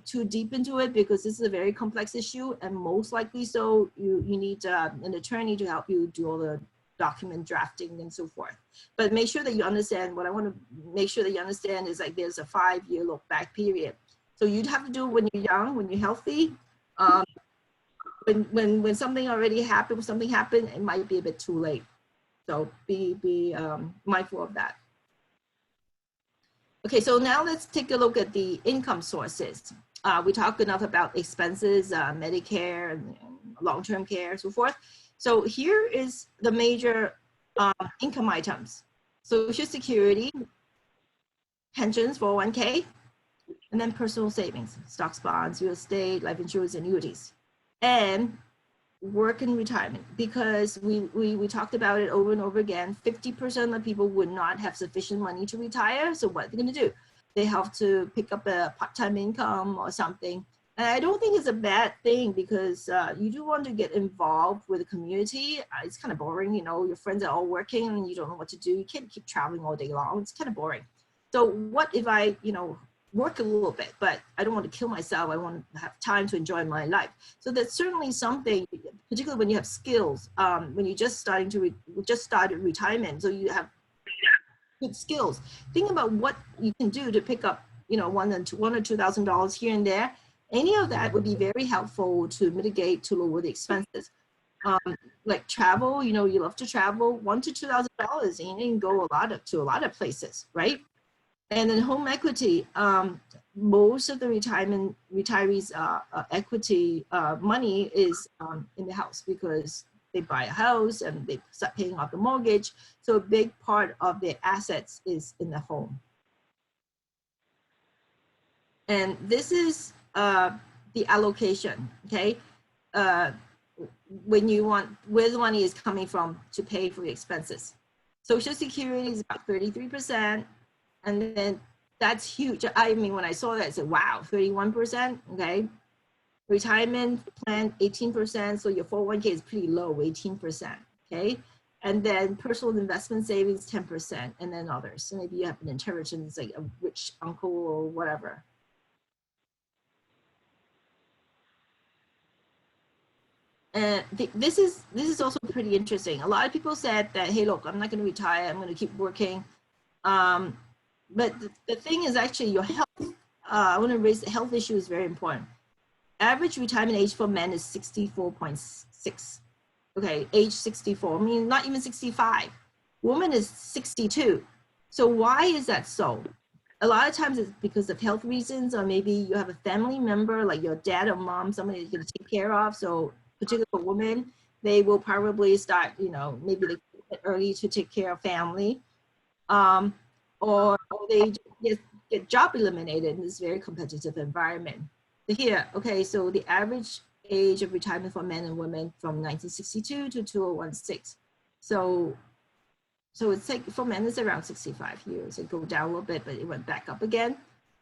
too deep into it because this is a very complex issue, and most likely so you need an attorney to help you do all the document drafting and so forth. But make sure that you understand, what I want to make sure that you understand is like there's a 5-year look back period. So you'd have to do it when you're young, when you're healthy. When something already happened, when something happened, it might be a bit too late. So be mindful of that. Okay, so now let's take a look at the income sources. We talked enough about expenses, Medicare, and long-term care, and so forth. So here is the major income items: Social Security, pensions, 401k, and then personal savings, stocks, bonds, real estate, life insurance, annuities, and work and retirement. Because we talked about it over and over again, 50% of people would not have sufficient money to retire. So what are they going to do? They have to pick up a part-time income or something. And I don't think it's a bad thing, because you do want to get involved with the community. It's kind of boring, your friends are all working and you don't know what to do. You can't keep traveling all day long. It's kind of boring. So what if I, work a little bit, but I don't want to kill myself. I want to have time to enjoy my life. So that's certainly something, particularly when you have skills, when you just started retirement, so you have good skills. Think about what you can do to pick up, $1,000 or $2,000 here and there. Any of that would be very helpful to mitigate, to lower the expenses. Like travel, you love to travel, $1,000 to $2,000, and you can go to a lot of places, right? And then home equity, most of the retirees' equity money is in the house, because they buy a house and they start paying off the mortgage. So a big part of their assets is in the home. And this is the allocation, okay? When you want, where the money is coming from to pay for the expenses. Social Security is about 33%. And then that's huge. I mean, when I saw that, I said, wow, 31%, okay? Retirement plan, 18%. So your 401k is pretty low, 18%, okay? And then personal investment savings, 10%, and then others. So maybe you have an inheritance, like a rich uncle or whatever. And this is also pretty interesting. A lot of people said that, hey, look, I'm not going to retire. I'm going to keep working. But the thing is actually your health. I want to raise the health issue is very important. Average retirement age for men is 64.6. Okay, age 64. I mean, not even 65. Woman is 62. So why is that so? A lot of times it's because of health reasons, or maybe you have a family member like your dad or mom, somebody you're going to take care of. So particularly for women, they will probably start, maybe they get early to take care of family. Or they just get job eliminated in this very competitive environment. Here, okay, so the average age of retirement for men and women from 1962 to 2016. So it's like for men it's around 65 years. It go down a little bit, but it went back up again.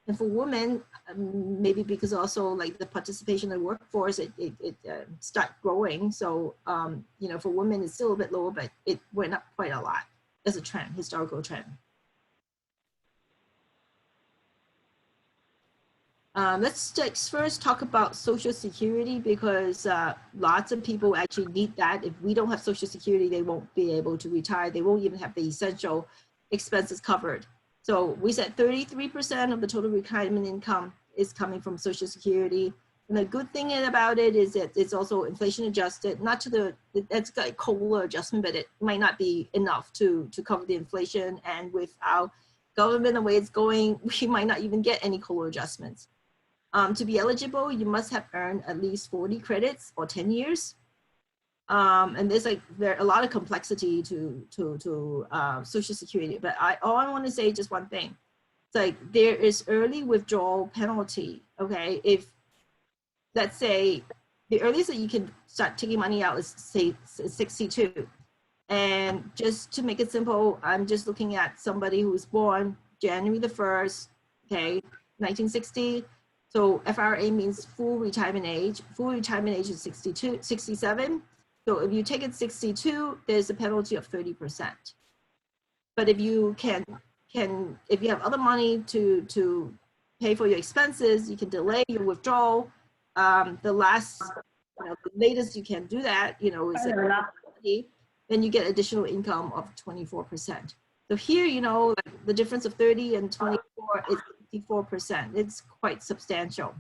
And for women, maybe because also like the participation in the workforce, it start growing. So for women it's still a bit lower, but it went up quite a lot as a trend, historical trend. Let's first talk about Social Security, because lots of people actually need that. If we don't have Social Security, they won't be able to retire. They won't even have the essential expenses covered. So we said 33% of the total retirement income is coming from Social Security. And the good thing about it is that it's also inflation adjusted, not to the, it's got a COLA adjustment, but it might not be enough to cover the inflation. And with our government, the way it's going, we might not even get any COLA adjustments. To be eligible, you must have earned at least 40 credits or 10 years. And there's like a lot of complexity to Social Security, but all I want to say is just one thing. It's like there is early withdrawal penalty. Okay, if let's say the earliest that you can start taking money out is say 62, and just to make it simple, I'm just looking at somebody who was born January the 1st, okay, 1960. So FRA means full retirement age. Full retirement age is 67. So if you take it 62, there's a penalty of 30%. But if you if you have other money to pay for your expenses, you can delay your withdrawal. The latest you can do that, is then you get additional income of 24%. So here, like the difference of 30 and 24 is 54%. It's quite substantial.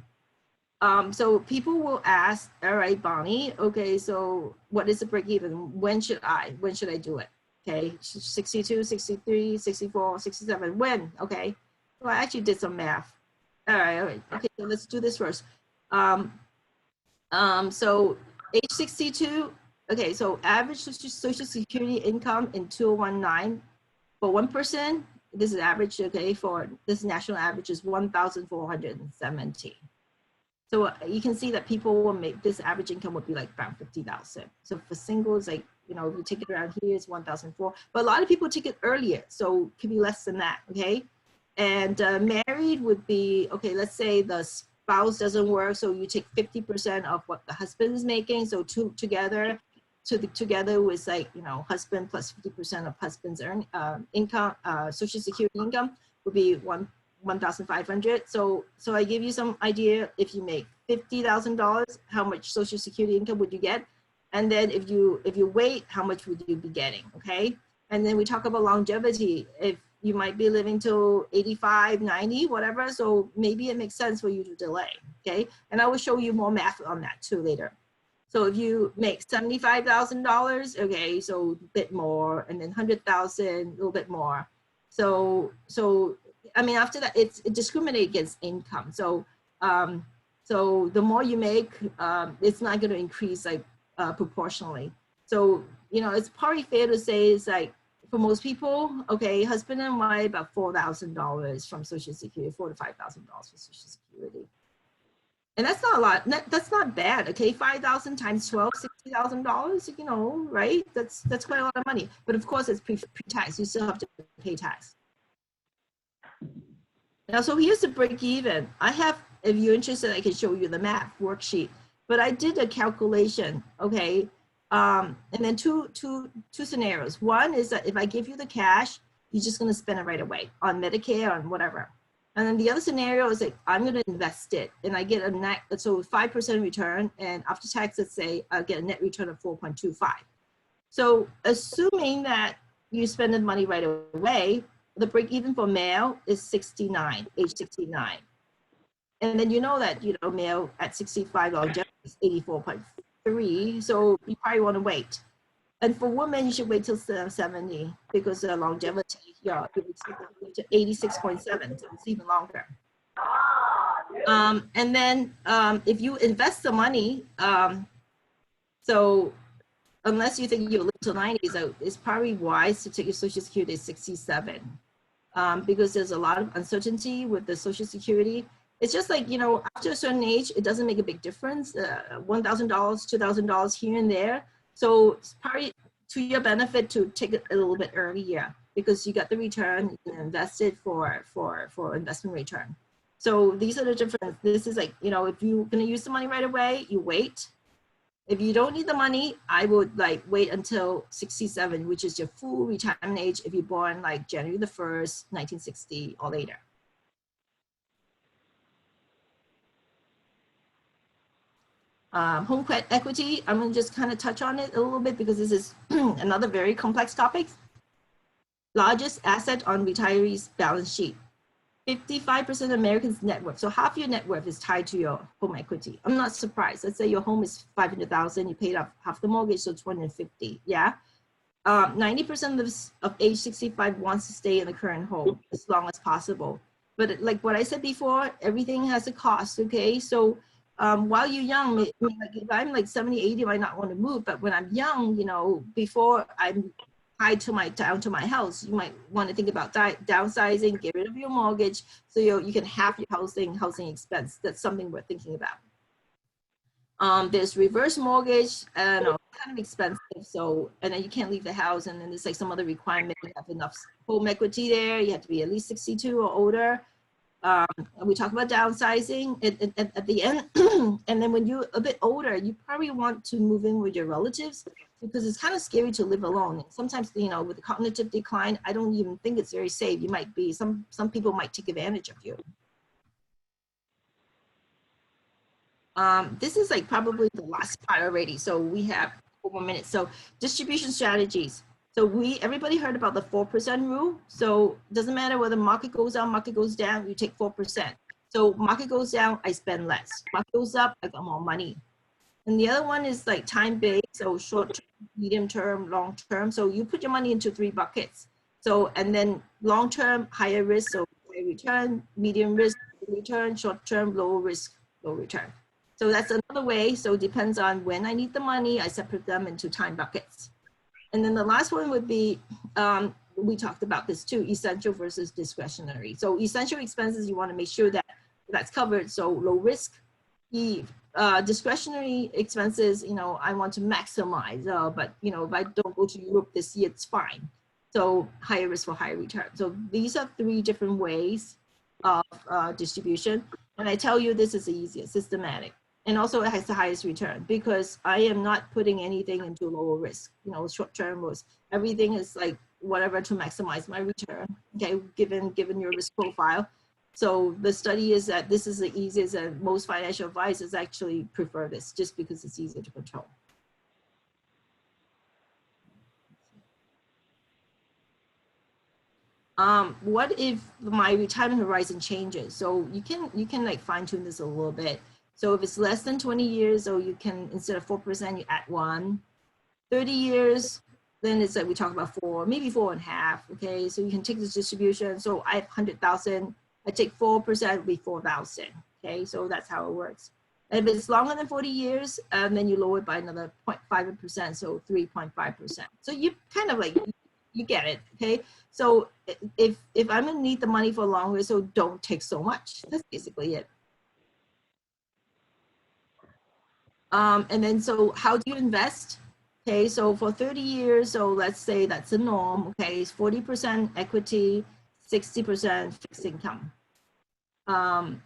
So people will ask, all right, Bonnie, okay, so what is the break even? When should I do it? Okay, 62, 63, 64, 67, when? Okay, well, I actually did some math. All right, okay, so let's do this first. So age 62, okay, so average Social Security income in 2019 for one person, this is average, okay, for this national average is 1,470. So you can see that people will make this average income would be like around 50,000. So for singles, like, if you take it around here, it's 1,004. But a lot of people take it earlier, so it could be less than that, okay? And married would be, okay, let's say the spouse doesn't work, so you take 50% of what the husband is making. So together with like, husband plus 50% of husband's income, Social Security income would be 1,500. So I give you some idea. If you make $50,000, how much Social Security income would you get? And then if you wait, how much would you be getting? Okay. And then we talk about longevity. If you might be living till 85, 90, whatever. So maybe it makes sense for you to delay. Okay. And I will show you more math on that too later. So if you make $75,000, okay, so a bit more, and then 100,000, a little bit more. So I mean, after that, it discriminates against income. So so the more you make, it's not going to increase like proportionally. So it's probably fair to say it's like for most people, okay, husband and wife about $4,000 from Social Security, $4,000 to $5,000 for Social Security. And that's not a lot. That's not bad. Okay, 5,000 times 12, $60,000. Right? That's quite a lot of money. But of course, it's pre-tax. You still have to pay tax. Now, so here's the break even. I have, if you're interested, I can show you the math worksheet. But I did a calculation. Okay, and then two scenarios. One is that if I give you the cash, you're just going to spend it right away on Medicare or whatever. And then the other scenario is like, I'm going to invest it and I get a net, so 5% return, and after tax, let's say I'll get a net return of 4.25. So assuming that you spend the money right away, the break even for male is 69, age 69. And then that, male at 65 longevity is 84.3. So you probably want to wait. And for women, you should wait till 70 because the longevity, to 86.7, so it's even longer. And then if you invest the money, so unless you think you'll live till 90, so it's probably wise to take your Social Security at 67 because there's a lot of uncertainty with the Social Security. It's just like, after a certain age, it doesn't make a big difference, $1,000, $2,000 here and there. So it's probably to your benefit to take it a little bit earlier because you got the return, you can invest it for investment return. So these are the different, this is like, if you're going to use the money right away, you wait. If you don't need the money, I would like wait until 67, which is your full retirement age if you're born like January the 1st, 1960 or later. Home equity, I'm going to just kind of touch on it a little bit because this is another very complex topic. Largest asset on retirees' balance sheet. 55% of Americans' net worth. So half your net worth is tied to your home equity. I'm not surprised. Let's say your home is 500,000, you paid off half the mortgage, so 250. Yeah. 90% of age 65 wants to stay in the current home as long as possible. But like what I said before, everything has a cost. Okay. So while you're young, I mean, like if I'm like 70, 80, I might not want to move. But when I'm young, you know, before I'm tied to down to my house, you might want to think about downsizing, get rid of your mortgage, so you can have your housing expense. That's something we're thinking about. There's reverse mortgage, and kind of expensive. So, and then you can't leave the house, and then there's like some other requirement. You have enough home equity there. You have to be at least 62 or older. We talk about downsizing at the end. And then when you're a bit older, you probably want to move in with your relatives, because it's kind of scary to live alone. And sometimes, you know, with the cognitive decline, I don't even think it's very safe. You might be, some people might take advantage of you. This is like probably the last part already. So we have 4 more minutes. So distribution strategies. So everybody heard about the 4% rule. So it doesn't matter whether market goes up, market goes down, you take 4%. So market goes down, I spend less. Market goes up, I got more money. And the other one is like time-based, so short-term, medium-term, long-term. So you put your money into 3 buckets. So, and then long-term, higher risk, so high return, medium risk, return, short-term, low risk, low return. So that's another way. So it depends on when I need the money, I separate them into time buckets. And then the last one would be, we talked about this too, essential versus discretionary. So essential expenses, you want to make sure that that's covered, so low risk. The discretionary expenses, you know, I want to maximize, but you know, if I don't go to Europe this year, it's fine. So higher risk for higher return. So these are 3 different ways of distribution. And I tell you, this is the easiest, systematic. And also it has the highest return, because I am not putting anything into lower risk, you know, short-term risk. Everything is like whatever to maximize my return, okay, given your risk profile. So the study is that this is the easiest, and most financial advisors actually prefer this just because it's easier to control. What if my retirement horizon changes? So you can like fine tune this a little bit. So if it's less than 20 years, so you can, instead of 4%, you add 1. 30 years, then it's like we talk about 4, maybe 4.5. Okay, so you can take this distribution. So I have 100,000. I take 4%, it'll be 4,000. Okay, so that's how it works. And if it's longer than 40 years, then you lower it by another 0.5%, so 3.5%. So you kind of like, you get it. Okay, so if I'm gonna need the money for longer, so don't take so much. That's basically it. And then, so how do you invest? Okay, so for 30 years, so let's say that's the norm. Okay, it's 40% equity, 60% fixed income.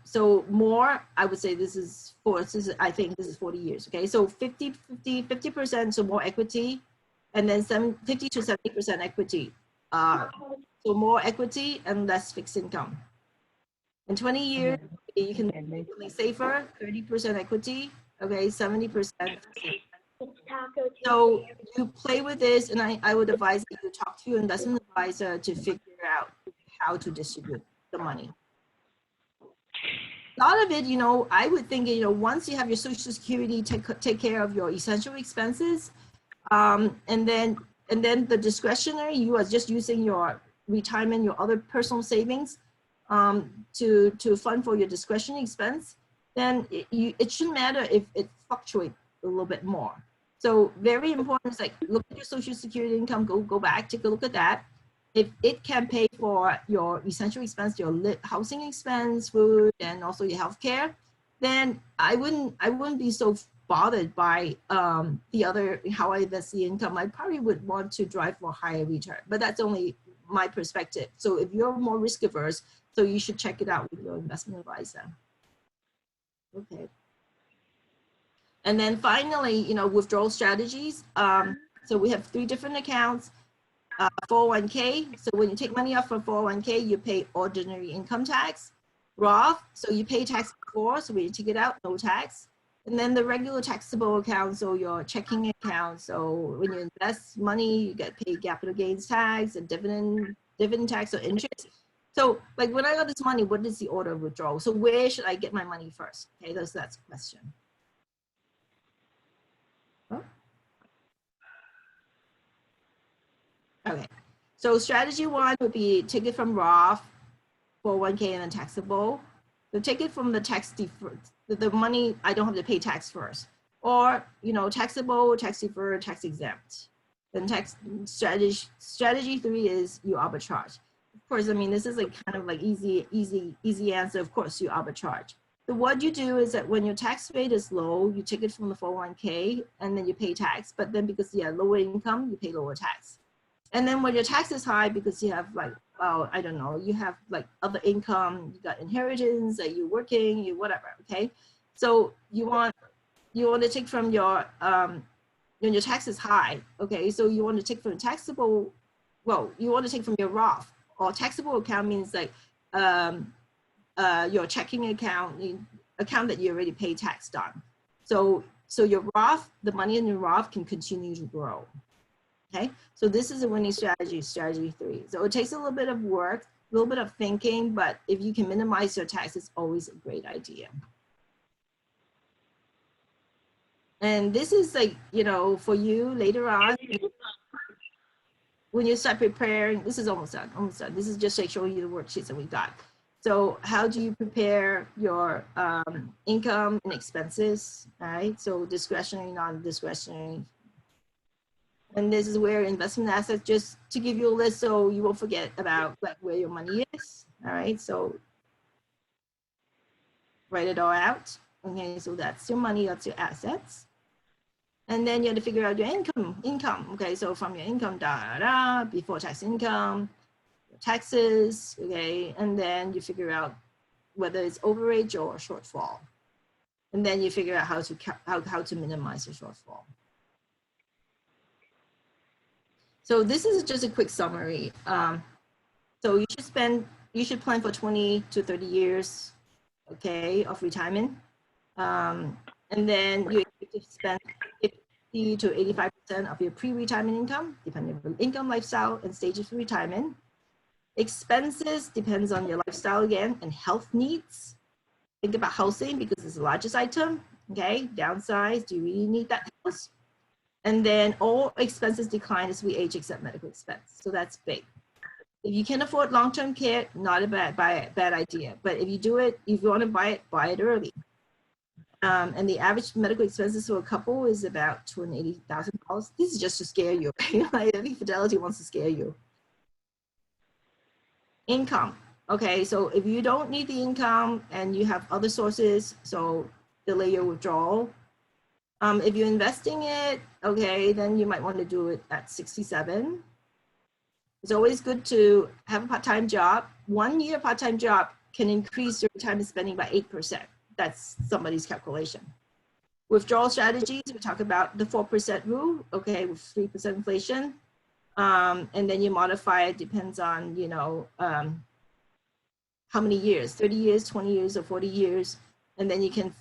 So more, I would say I think this is 40 years. Okay, so 50%, so more equity, and then 50 to 70% equity. So more equity and less fixed income. In 20 years, you can be safer, 30% equity. Okay, 70%. So you play with this, and I would advise that you talk to your investment advisor to figure out how to distribute the money. A lot of it, you know, I would think, you know, once you have your Social Security, take care of your essential expenses, and then the discretionary, you are just using your retirement, your other personal savings, to fund for your discretionary expense. Then it shouldn't matter if it fluctuates a little bit more. So very important is like, look at your Social Security income, go back, take a look at that. If it can pay for your essential expense, your housing expense, food, and also your healthcare, then I wouldn't be so bothered by the other, how I invest the income. I probably would want to drive for higher return, but that's only my perspective. So if you're more risk averse, so you should check it out with your investment advisor. Okay. And then finally, you know, withdrawal strategies. So we have 3 different accounts. 401k. So when you take money off from 401k, you pay ordinary income tax. Roth, so you pay tax before, so when you take it out, no tax. And then the regular taxable account, so your checking account. So when you invest money, you get paid capital gains tax and dividend tax or interest. So like when I got this money, what is the order of withdrawal? So where should I get my money first? Okay, that's the question. Oh. Okay, so strategy one would be take it from Roth, 401k and then taxable. So take it from the tax deferred, the money I don't have to pay tax first, or taxable, tax deferred, tax exempt. Then strategy three is you arbitrage. Of course, I mean this is like kind of like easy answer. Of course, you arbitrage. So what you do is that when your tax rate is low, you take it from the 401k and then you pay tax. But then because you have lower income, you pay lower tax. And then when your tax is high because you have like, well, I don't know, you have like other income, you got inheritance, you're working, you whatever, okay? So you want to take from your, when your tax is high, okay? So you want to take from taxable, well, you want to take from your Roth, or taxable account means like your checking account, the account that you already pay tax on. So your Roth, the money in your Roth can continue to grow. Okay, so this is a winning strategy, strategy three. So it takes a little bit of work, a little bit of thinking, but if you can minimize your tax, it's always a great idea. And this is like, for you later on, when you start preparing, this is almost done. This is just like showing you the worksheets that we got. So how do you prepare your income and expenses, all right? So discretionary, non-discretionary. And this is where investment assets, just to give you a list so you won't forget about like where your money is. All right, so write it all out. Okay, so that's your money, that's your assets. And then you have to figure out your income. Okay, so from your income, before tax income, your taxes, okay, and then you figure out whether it's overage or shortfall. And then you figure out how to minimize the shortfall. So this is just a quick summary. So you should plan for 20 to 30 years, okay, of retirement. And then you expect to spend 50 to 85% of your pre-retirement income, depending on income, lifestyle, and stages of retirement. Expenses depends on your lifestyle again, and health needs. Think about housing because it's the largest item, okay? Downsize, do you really need that house? And then all expenses decline as we age except medical expense. So that's big. If you can afford long-term care, not a bad idea. But if you do it, if you want to buy it early. And the average medical expenses for a couple is about $280,000. This is just to scare you. I think Fidelity wants to scare you. Income. Okay, so if you don't need the income and you have other sources, so delay your withdrawal. If you're investing it, okay, then you might want to do it at 67. It's always good to have a part-time job. 1 year part-time job can increase your retirement spending by 8%. That's somebody's calculation. Withdrawal strategies, we talk about the 4% rule, okay, with 3% inflation. And then you modify it, depends on, how many years, 30 years, 20 years, or 40 years. And then you can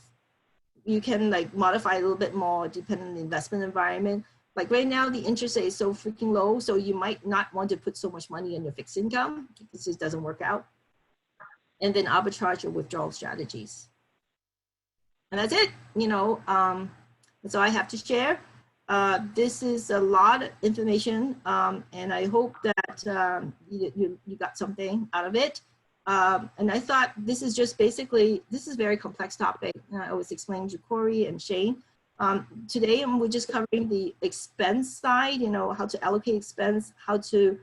like modify a little bit more depending on the investment environment. Like right now, the interest rate is so freaking low, so you might not want to put so much money in your fixed income because it doesn't work out. And then arbitrage or withdrawal strategies. And that's it, that's all I have to share. This is a lot of information, and I hope that you got something out of it. And I thought this is just basically, this is a very complex topic. I was explaining to Corey and Shane. Today, we're just covering the expense side, how to allocate expense, how to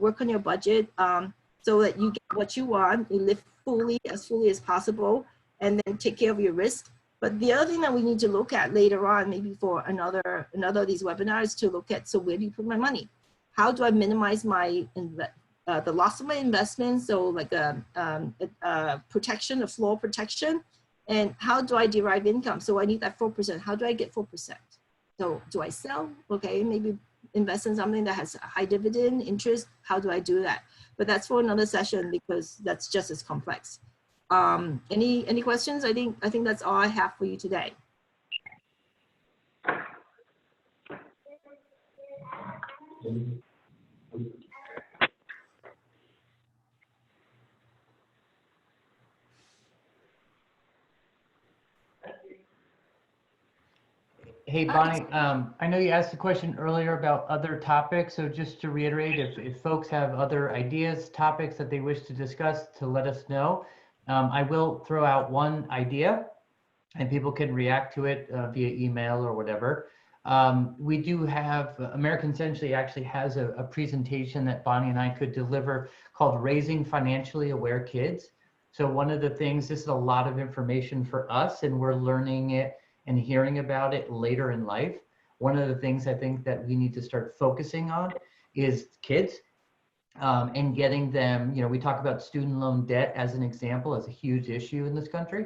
work on your budget so that you get what you want, you live fully as possible, and then take care of your risk. But the other thing that we need to look at later on, maybe for another of these webinars, to look at, so where do you put my money? How do I minimize my the loss of my investment? So like a protection, a floor protection. And how do I derive income? So I need that 4%. How do I get 4%? So do I sell? Okay, maybe invest in something that has a high dividend interest. How do I do that? But that's for another session because that's just as complex. Any questions? I think that's all I have for you today. Hey, Bonnie, I know you asked a question earlier about other topics, so just to reiterate, if folks have other ideas, topics that they wish to discuss, to let us know. I will throw out one idea, and people can react to it via email or whatever. We do have, American Century actually has a presentation that Bonnie and I could deliver called Raising Financially Aware Kids. So one of the things, this is a lot of information for us, and we're learning it and hearing about it later in life. One of the things I think that we need to start focusing on is kids and getting them, we talk about student loan debt as an example, as a huge issue in this country.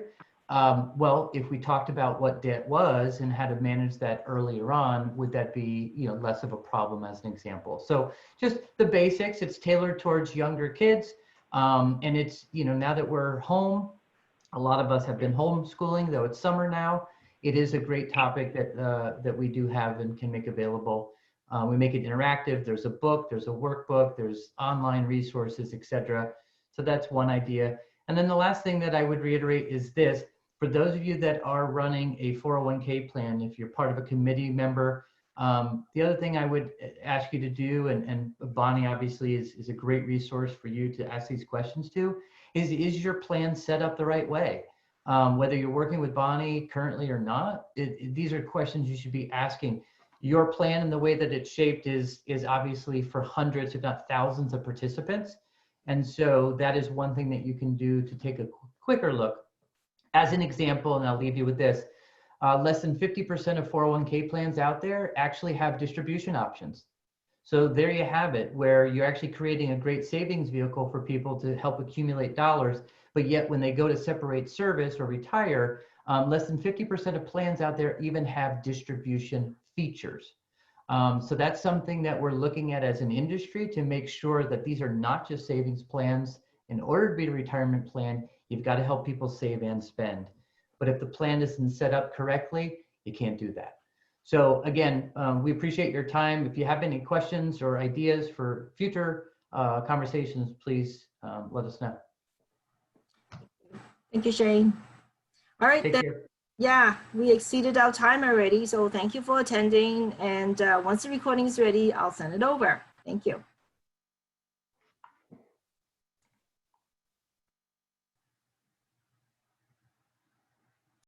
Well, if we talked about what debt was and how to manage that earlier on, would that be, less of a problem as an example? So just the basics, it's tailored towards younger kids. And it's, now that we're home, a lot of us have been homeschooling, though it's summer now. It is a great topic that we do have and can make available. We make it interactive. There's a book, there's a workbook, there's online resources, etc. So that's one idea. And then the last thing that I would reiterate is this. For those of you that are running a 401k plan, if you're part of a committee member, the other thing I would ask you to do, and Bonnie obviously is a great resource for you to ask these questions to, is your plan set up the right way? Whether you're working with Bonnie currently or not, these are questions you should be asking. Your plan and the way that it's shaped is obviously for hundreds, if not thousands of participants. And so that is one thing that you can do to take a quicker look. As an example, and I'll leave you with this, less than 50% of 401k plans out there actually have distribution options. So there you have it, where you're actually creating a great savings vehicle for people to help accumulate dollars. But yet when they go to separate service or retire, less than 50% of plans out there even have distribution features. So that's something that we're looking at as an industry to make sure that these are not just savings plans. In order to be a retirement plan, you've got to help people save and spend. But if the plan isn't set up correctly, you can't do that. So again, we appreciate your time. If you have any questions or ideas for future conversations, please let us know. Thank you, Shane. All right, Take then. care. Yeah, we exceeded our time already, so thank you for attending. And once the recording is ready, I'll send it over. Thank you.